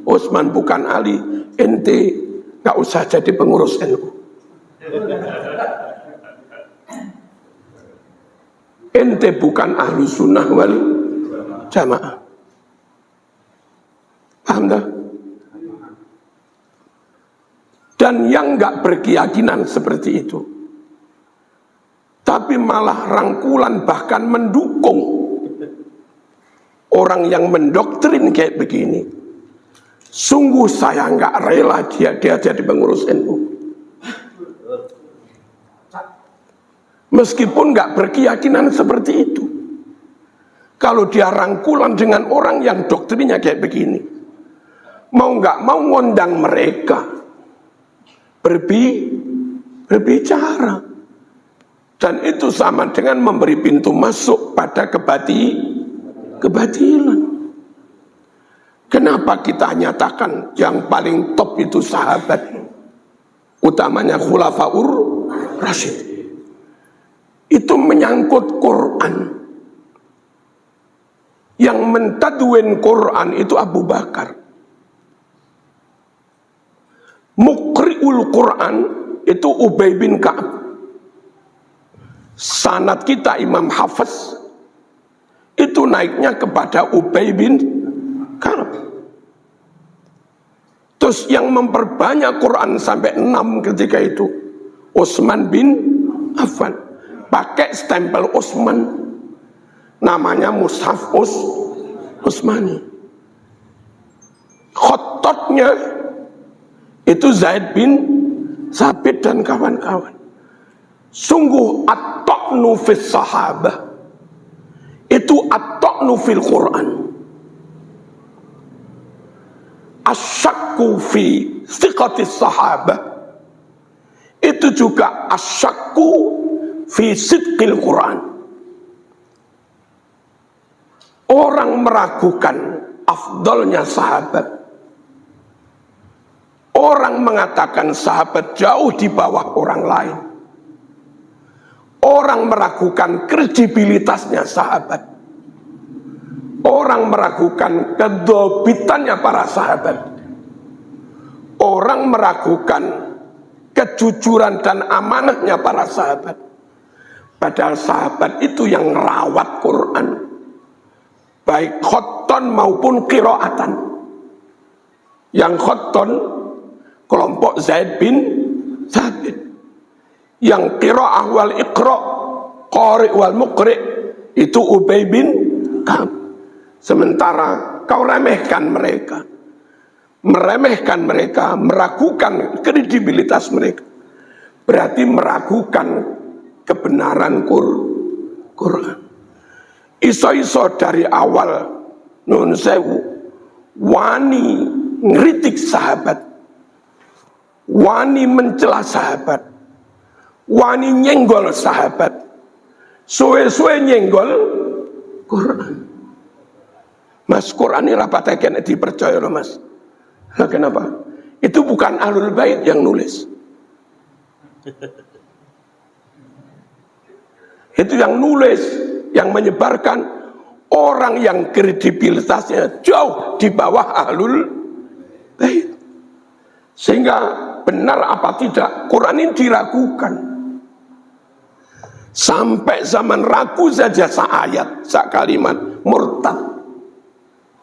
Utsman, bukan Ali. Ente gak usah jadi pengurus NU. Ente bukan Ahlussunnah wal Jamaah. Paham tak? Dan yang gak berkeyakinan seperti itu, tapi malah rangkulan bahkan mendukung orang yang mendoktrin kayak begini, sungguh saya gak rela dia jadi pengurus NU. Meskipun gak berkeyakinan seperti itu, kalau dia rangkulan dengan orang yang doktrinnya kayak begini, mau gak mau ngundang mereka berbicara, dan itu sama dengan memberi pintu masuk pada kebatilan. Kenapa kita nyatakan yang paling top itu sahabat, utamanya Khulafaur Rasyid? Itu menyangkut Quran. Yang mentadwin Quran itu Abu Bakar. Muqri'ul Quran itu Ubay bin Ka'ab. Sanad kita Imam Hafiz itu naiknya kepada Ubay bin Ka'ab. Terus yang memperbanyak Quran sampai 6 ketika itu Utsman bin Affan, pakai stempel Utsman, namanya Mushaf Utsmani. Khototnya itu Zaid bin Sabit dan kawan-kawan. Sungguh at-ta'nu fis sahabah itu at-ta'nu fil Quran. asyakku fi thiqatis sahabah, itu juga asyakku fi sidqil Quran. Orang meragukan afdolnya sahabat, orang mengatakan sahabat jauh di bawah orang lain, orang meragukan kredibilitasnya sahabat, orang meragukan kedobitannya para sahabat, orang meragukan kejujuran dan amanahnya para sahabat. Padahal sahabat itu yang merawat Quran, baik khotton maupun qiraatan. Yang khotton kelompok Zaid bin Thabit, yang qiraah wal iqra, qari wal muqri itu Ubay bin Ka'ab. Sementara kau remehkan mereka, meremehkan mereka, meragukan kredibilitas mereka, berarti meragukan kebenaran Quran. Iso-iso dari awal nun sewu wani ngritik sahabat, wani mencela sahabat, wani nyenggol sahabat, suwe-suwe nyenggol Quran. Mas, Quran ini rapat kena dipercaya loh mas. Nah, kenapa? Itu bukan Ahlul Bait yang nulis. Itu yang nulis, yang menyebarkan orang yang kredibilitasnya jauh di bawah Ahlul Bait. Sehingga benar apa tidak, Quran ini diragukan. Sampai zaman ragu saja seayat, sekalimat murtad.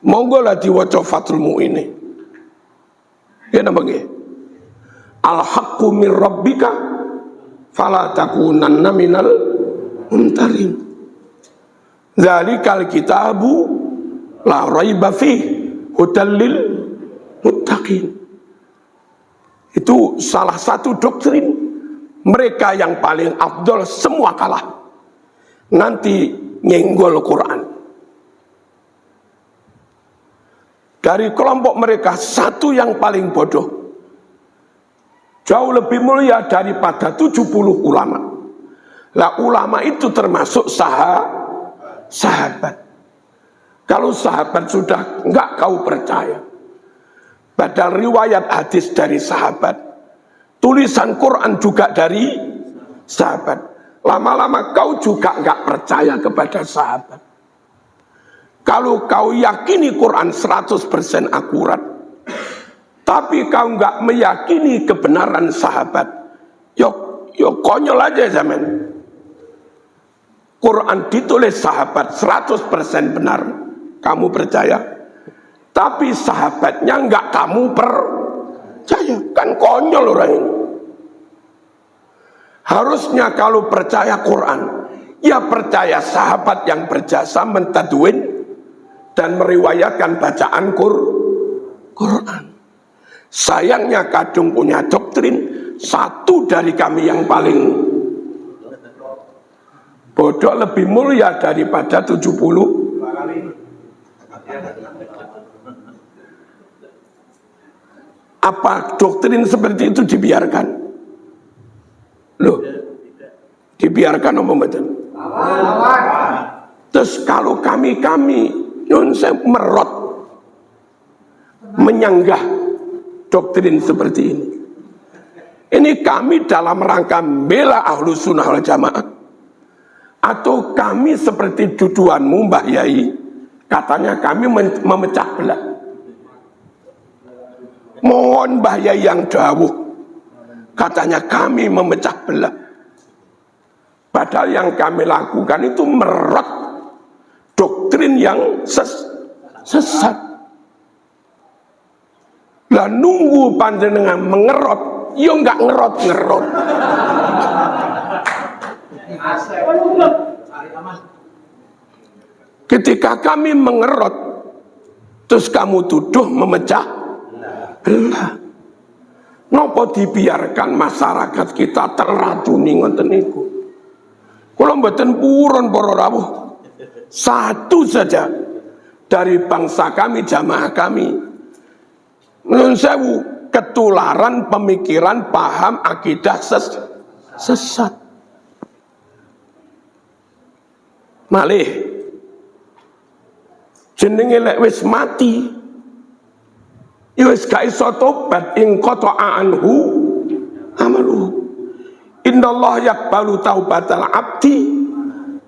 Monggo lah diwaca Fathul Mu'in. Ya napa nggih? Al-haqqu mir rabbika fala takunanna minal mumtarin. Dzalikal kitabu la raiba fih hudal lil muttaqin. Itu salah satu doktrin mereka yang paling afdol semua kalah. Nanti nyenggol Quran. Dari kelompok mereka satu yang paling bodoh, jauh lebih mulia daripada 70 ulama. Lah ulama itu termasuk sahabat. Kalau sahabat sudah enggak kau percaya, padahal riwayat hadis dari sahabat, tulisan Quran juga dari sahabat, lama-lama kau juga enggak percaya kepada sahabat. Kalau kau yakini Quran 100% akurat, tapi kau enggak meyakini kebenaran sahabat, yo konyol aja zaman. Quran ditulis sahabat 100% benar, kamu percaya, tapi sahabatnya enggak kamu percaya, kan konyol orang ini. Harusnya kalau percaya Quran, ya percaya sahabat yang berjasa mentadwin dan meriwayatkan bacaan Quran. Sayangnya kadung punya doktrin, satu dari kami yang paling bodoh lebih mulia daripada 70. Apa doktrin seperti itu dibiarkan? Loh, dibiarkan apa betul? Terus kalau kami merot, menyanggah doktrin seperti ini. Ini kami dalam rangka bela Ahlus Sunnah wal Jamaah, atau kami seperti tuduhanmu Mbah Yai, katanya kami memecah belah. Mohon Mbah Yai yang dawuh, katanya kami memecah belah. Padahal yang kami lakukan itu merot doktrin yang sesat. Lah nunggu panjenengan mengerot, yo enggak ngerot. Ketika kami mengerot, terus kamu tuduh memecah belah. Napa dibiarkan masyarakat kita terracuni ngoten niku? Kula mboten purun para rawuh. Satu saja dari bangsa kami, jamaah kami, Nyun sewu, ketularan pemikiran paham akidah sesat. Malih jenenge lek wis mati ya wis gak iso tobat, ing qata'a anhu amalu. Innallaha yaqbalu taubatal abdi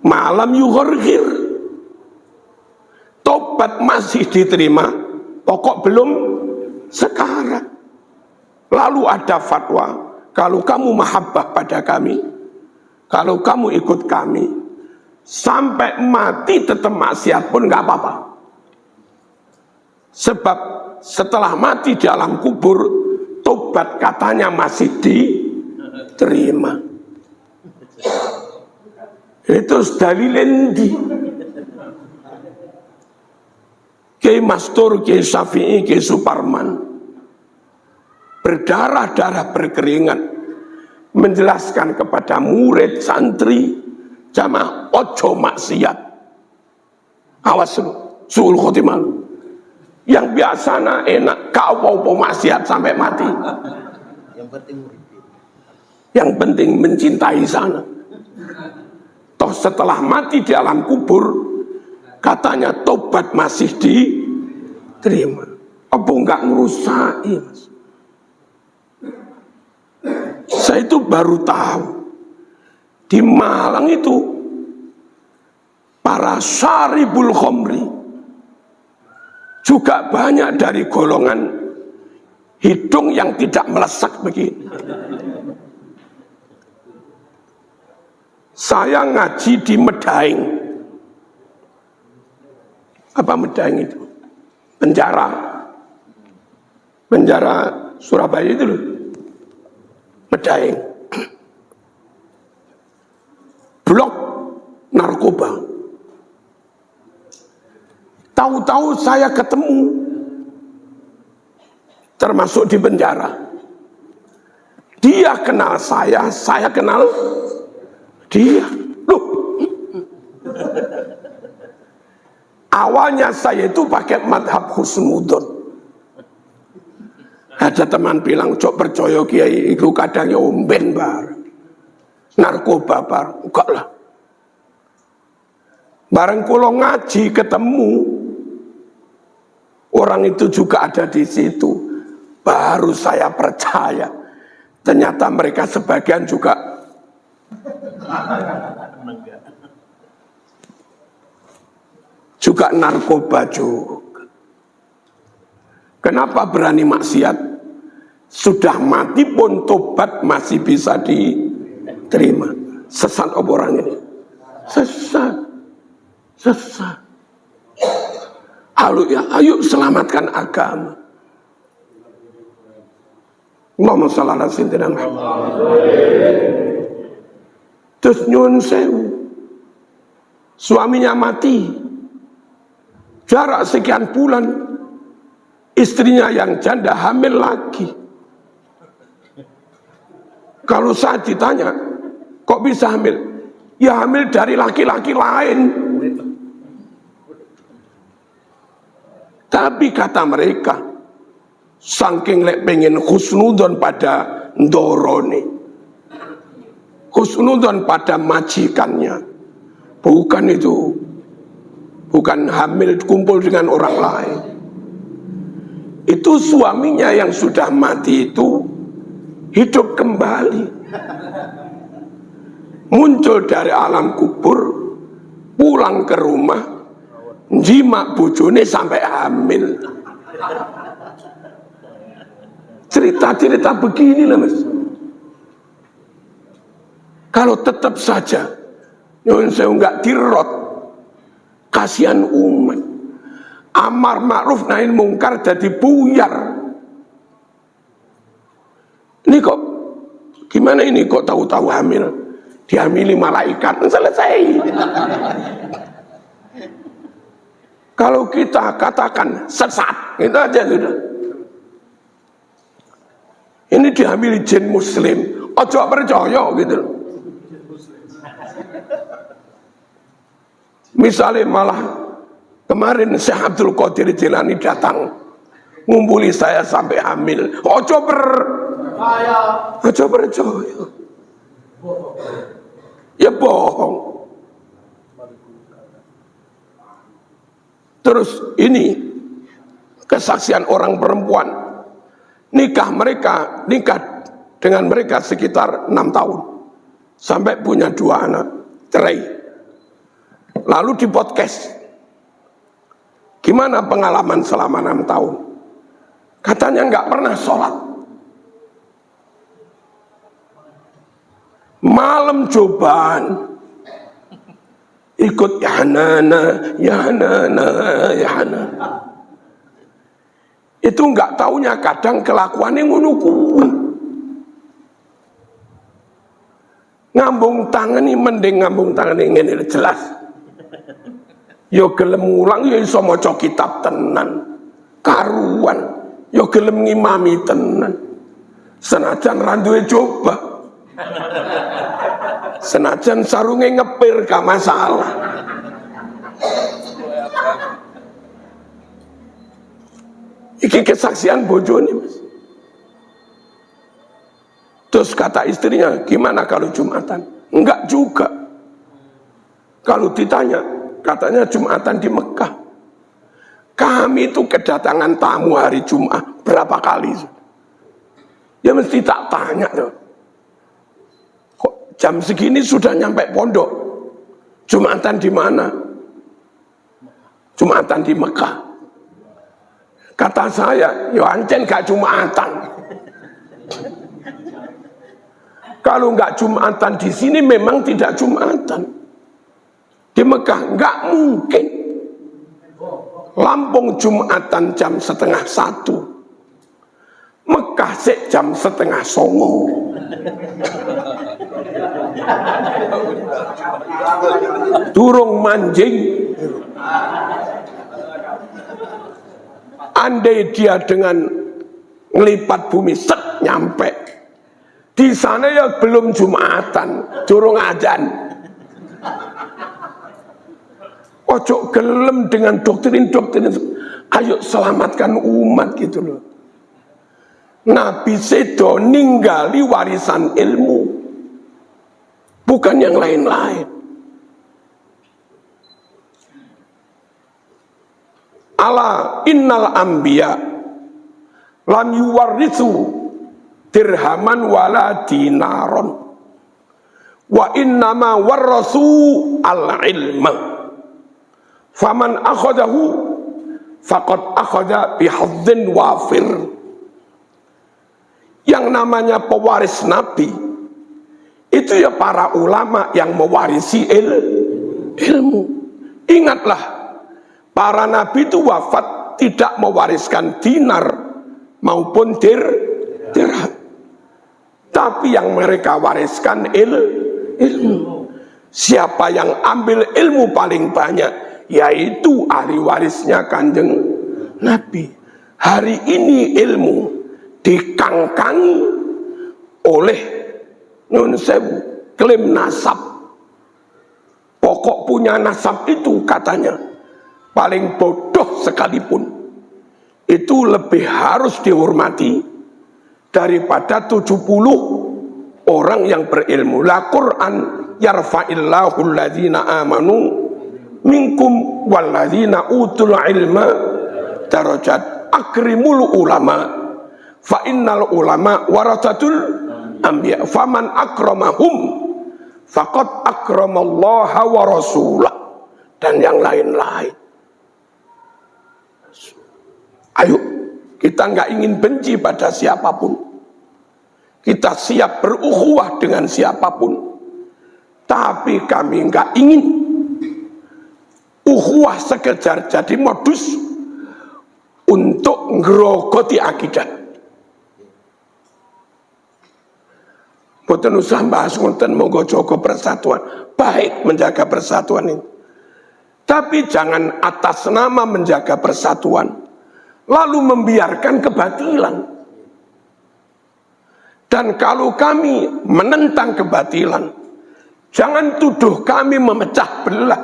malam yughargir. Tobat masih diterima, pokok belum sekarang. Lalu ada fatwa, kalau kamu mahabbah pada kami, kalau kamu ikut kami, sampai mati tetap maksiat pun nggak apa-apa. Sebab setelah mati di alam kubur, tobat katanya masih diterima. Itu dalilin di Kiai Mastur, Kiai Syafi'i, Kiai Suparman berdarah-darah berkeringat menjelaskan kepada murid santri jamaah ojo maksiat, awas lu suul khotimah, yang biasanya enak kau mau maksiat sampai mati, Yang penting murid. yang penting mencintai sana. Toh setelah mati di alam kubur katanya tobat masih diterima. Apa enggak ngerusai, Mas? Saya itu baru tahu di Malang itu para syaribul khamri juga banyak dari golongan hidung yang tidak melesak begini. Saya ngaji di Medaeng. Apa Medaeng itu? Penjara Surabaya itu loh. Medaeng. Blok narkoba. Tahu-tahu saya ketemu, termasuk di penjara. Dia kenal saya kenal dia. Loh, awalnya saya itu pakai madhab husnudon. Ada teman bilang, cok percaya kiai itu kadangnya omben bar, narkoba bar, enggak lah. Bareng kulo ngaji ketemu orang itu juga ada di situ, baru saya percaya. Ternyata mereka sebagian juga narkoba juga. Kenapa berani maksiat? Sudah mati pun tobat masih bisa diterima. Sesat apa orang ini? Sesat. Ayo selamatkan agama. Allahumma shalli ala sayyidina Muhammad. Terus nyun sewu, suaminya mati, jarak sekian bulan, istrinya yang janda hamil lagi. Kalau saya ditanya, kok bisa hamil? Ya hamil dari laki-laki lain. Tapi kata mereka, saking lek pengen husnudon pada ndorone, husnudon pada majikannya, bukan itu, bukan hamil kumpul dengan orang lain. Itu suaminya yang sudah mati itu hidup kembali, muncul dari alam kubur, pulang ke rumah, jima bojone sampai hamil. Cerita-cerita begini lah Mas. Kalau tetap saja nyun sewu enggak dirot, kasihan umat. Amar ma'ruf nahi mungkar jadi buyar. Ini kok gimana ini kok tahu-tahu hamil? Dihamili malaikat, selesai. Kalau kita katakan sesat, itu aja sudah. Ini dihamili jin muslim, ojo percaya gitu. Misalnya malah kemarin Syekh Abdul Qadir Jilani datang ngumpuli saya sampai hamil. Ojo percaya. Ya bohong. Terus ini kesaksian orang perempuan, nikah dengan mereka sekitar 6 tahun sampai punya 2 anak, cerai. Lalu di podcast, gimana pengalaman selama 6 tahun? Katanya nggak pernah sholat. Malam cobaan, ikut ya Hana. Itu nggak taunya kadang kelakuannya ngono kuwi. Ngambung tangan ini mending ngambung tangan ini ngene jelas. Yo gelem ngulang yo iso maca kitab tenan. Karuan yo gelem ngimami tenan. Senajan ra duwe coba. Senajan sarunge ngepir gak masalah. Iki kesaksian bojone, Mas. Terus kata istrinya, gimana kalau Jumatan? Enggak juga. Kalau ditanya, katanya Jumatan di Mekah. Kami itu kedatangan tamu hari Jumat berapa kali? Ya mesti tak tanya tuh. Kok jam segini sudah nyampe pondok? Jumatan di mana? Jumatan di Mekah. Kata saya, yo ancen gak Jumatan. Kalau nggak Jumatan di sini memang tidak Jumatan. Di Mekah nggak mungkin. Lampung Jumatan jam 12:30. Mekah sik jam 8:30. Durung manjing. Andai dia dengan ngelipat bumi set nyampe. Di sana ya belum Jumatan, durung adzan. Ojo gelem dengan doktrin-doktrin. Ayo selamatkan umat gitu loh. Nabi sedo ninggali warisan ilmu, bukan yang lain-lain. Ala innal anbiya lam yuwarritsu dirhaman wala dinaron wa innama warrasu al-ilma faman akhadahu faqad akhadha bihadzin wafir. Yang namanya pewaris Nabi itu ya para ulama yang mewarisi ilmu. Ingatlah, para Nabi itu wafat tidak mewariskan dinar maupun dirham. Tapi yang mereka wariskan ilmu. Siapa yang ambil ilmu paling banyak, yaitu ahli warisnya Kanjeng Nabi. Hari ini ilmu dikangkangi oleh nun sewu klaim nasab. Pokok punya nasab itu katanya paling bodoh sekalipun itu lebih harus dihormati daripada 70 orang yang berilmu. La Quran yarfa'illahu alladhina amanu minkum walladhina utul ilma darajat. Akrimul ulama fa innal ulama warasatul anbiya faman akramahum faqad akramallaha wa rasulah, dan yang lain-lain. Ayo, kita nggak ingin benci pada siapapun. Kita siap berukhuwah dengan siapapun. Tapi kami nggak ingin ukhuwah sekedar jadi modus untuk ngerogoti akidah. Boten usah bahas ngoten, monggo jaga persatuan. Baik menjaga persatuan ini. Tapi jangan atas nama menjaga persatuan lalu membiarkan kebatilan. Dan kalau kami menentang kebatilan, jangan tuduh kami memecah belah.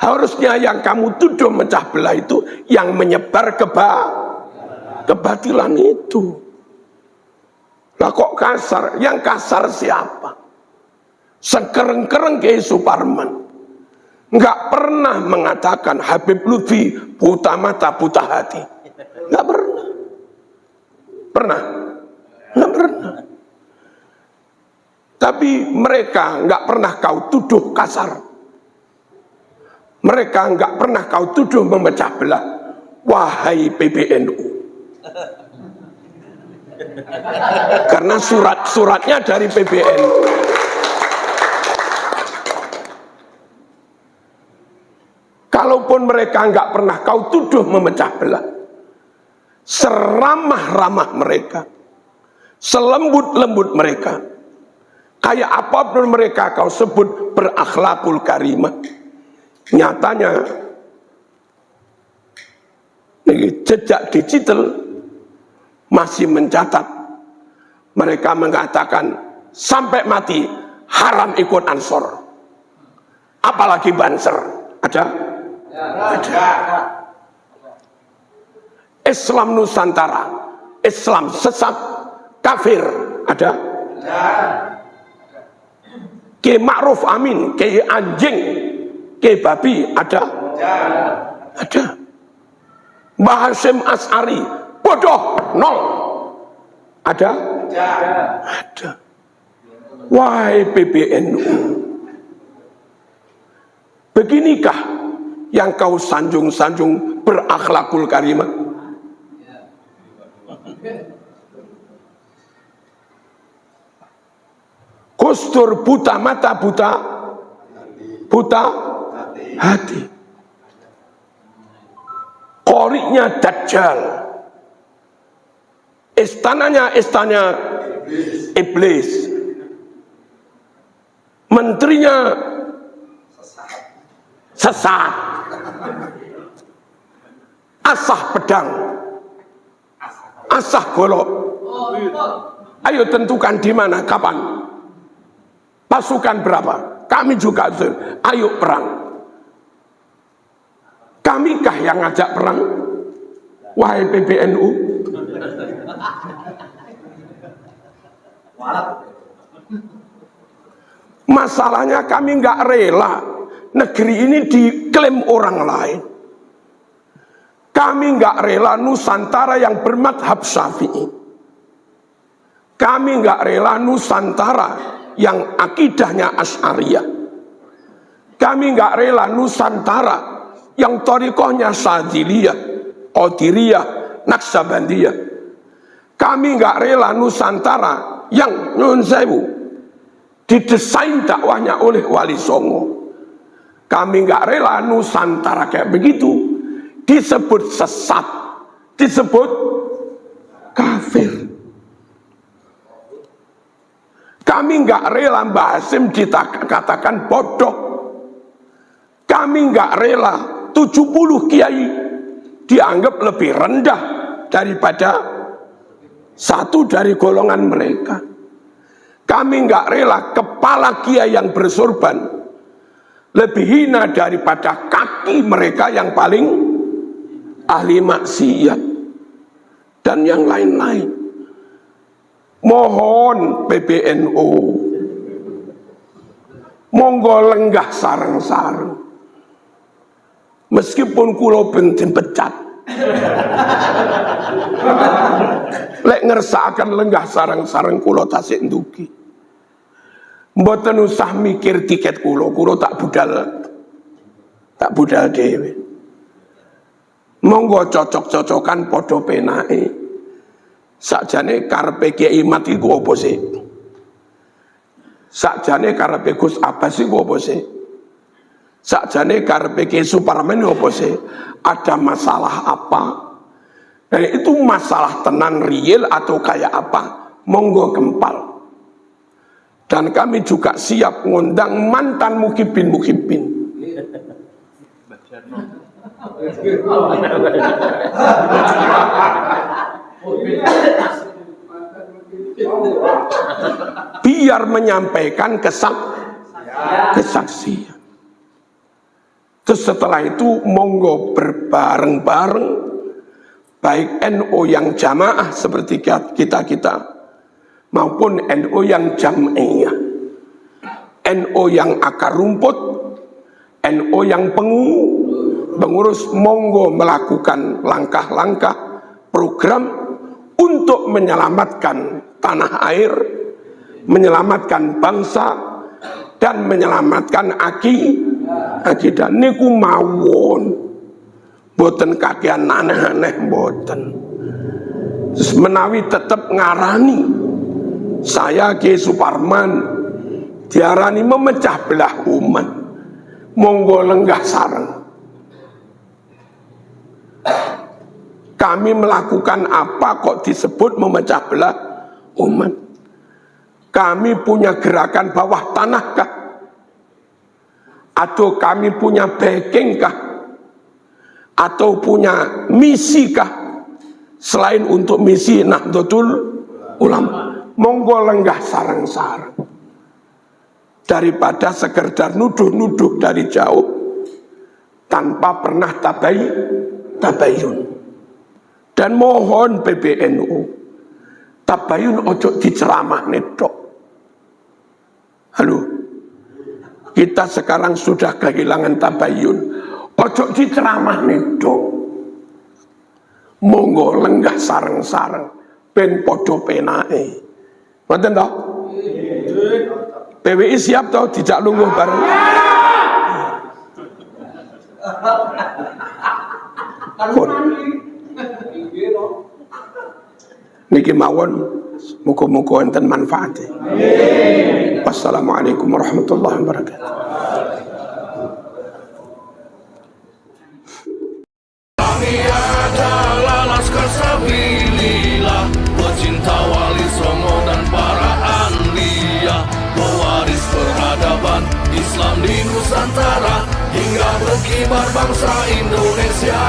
Harusnya yang kamu tuduh memecah belah itu yang menyebar kebatilan itu. Lah kok kasar? Yang kasar siapa? Sekereng-kereng Kiai Suparman nggak pernah mengatakan Habib Lutfi buta mata buta hati. Nggak pernah. Pernah? Nggak pernah. Tapi mereka nggak pernah kau tuduh kasar. Mereka nggak pernah kau tuduh memecah belah. Wahai PBNU. Karena surat-suratnya dari PBNU. Kalaupun mereka nggak pernah kau tuduh memecah belah, seramah-ramah mereka, selembut-lembut mereka, kayak apapun mereka kau sebut berakhlakul karimah, nyatanya jejak digital masih mencatat mereka mengatakan sampai mati haram ikut Ansor, apalagi Banser. Ada? Ada. Islam Nusantara, Islam sesat, kafir. Ada? Kiai Ma'ruf Amin, Kiai anjing, Kiai babi. Ada? Ada. Mbah Hasyim As'ari, bodoh, nol. Ada? Ada. Wahai PBNU, beginikah yang kau sanjung-sanjung berakhlakul karimah? Gus Dur buta mata buta hati. Qoriknya Dajjal, istananya istana iblis, menterinya sesat, asah pedang, asah golok. Ayo tentukan di mana, kapan, pasukan berapa, kami juga ayo perang. Kamikah yang ngajak perang? Wahai PBNU. Masalahnya kami nggak rela negeri ini diklaim orang lain. Kami nggak rela Nusantara yang bermadhab Syafi'i. Kami nggak rela Nusantara yang akidahnya Asy'ariyah. Kami nggak rela Nusantara yang thariqahnya Syadziliyah, Qadiriyah, Naqsabandiyah. Kami nggak rela Nusantara yang nyun sewu didesain dakwahnya oleh Wali Songo. Kami nggak rela Nusantara kayak begitu disebut sesat, disebut kafir. Kami nggak rela Mbah Hasyim dikatakan bodoh. Kami nggak rela 70 kiai dianggap lebih rendah daripada satu dari golongan mereka. Kami nggak rela kepala kiai yang bersorban lebih hina daripada kaki mereka yang paling ahli maksiat dan yang lain-lain. Mohon PBNU, monggo lenggah sareng-sareng. Meskipun kulo bentin pecat, lek ngersakaken lenggah sareng-sareng kulo tasik ndugi. Mboten usah mikir tiket kulo tak budal dhewe. Monggo cocok-cocokan padha penake. Sakjane karepe Kiai Mat iku apa sih? Sakjane karepe Gus Abbas iku apa sih? Sakjane karepe Kiai Suparman apa sih? Ada masalah apa? Dan itu masalah tenan real atau kayak apa? Monggo gempal. Dan kami juga siap ngundang mantan mukibin. Biar menyampaikan kesaksian. Terus setelah itu monggo berbareng-bareng baik NU yang jamaah seperti kita maupun NU yang jam'iyah, NU yang akar rumput, NU yang pengurus, monggo melakukan langkah-langkah program untuk menyelamatkan tanah air, menyelamatkan bangsa, dan menyelamatkan akidah. Niku mawon, boten kakean aneh-aneh boten. Terus menawi tetap ngarani saya Ki Suparman diarani memecah belah umat, monggo lenggah sareng. Kami melakukan apa kok disebut memecah belah umat? Kami punya gerakan bawah tanah kah? Atau kami punya backing kah? Atau punya misi kah? Selain untuk misi Nahdlatul Ulama, monggo lenggah sareng-sareng. Daripada sekedar nuduh-nuduh dari jauh tanpa pernah tabayun. Dan mohon PBNU, tabayun ojo diceramah netok. Halo, kita sekarang sudah kehilangan tabayun, ojo diceramah netok. Monggo lenggah sareng-sareng, ben podo penake. Ngoten toh? PWI siap toh dijak lungguh bareng? Niki mawon, muga-muga enten manfaate. Wassalamualaikum warahmatullahi wabarakatuh. Kami adalah Laskar Sabilillah, pecinta Wali Songo dan para anbiya, pewaris peradaban Islam di Nusantara hingga berkibar bangsa Indonesia.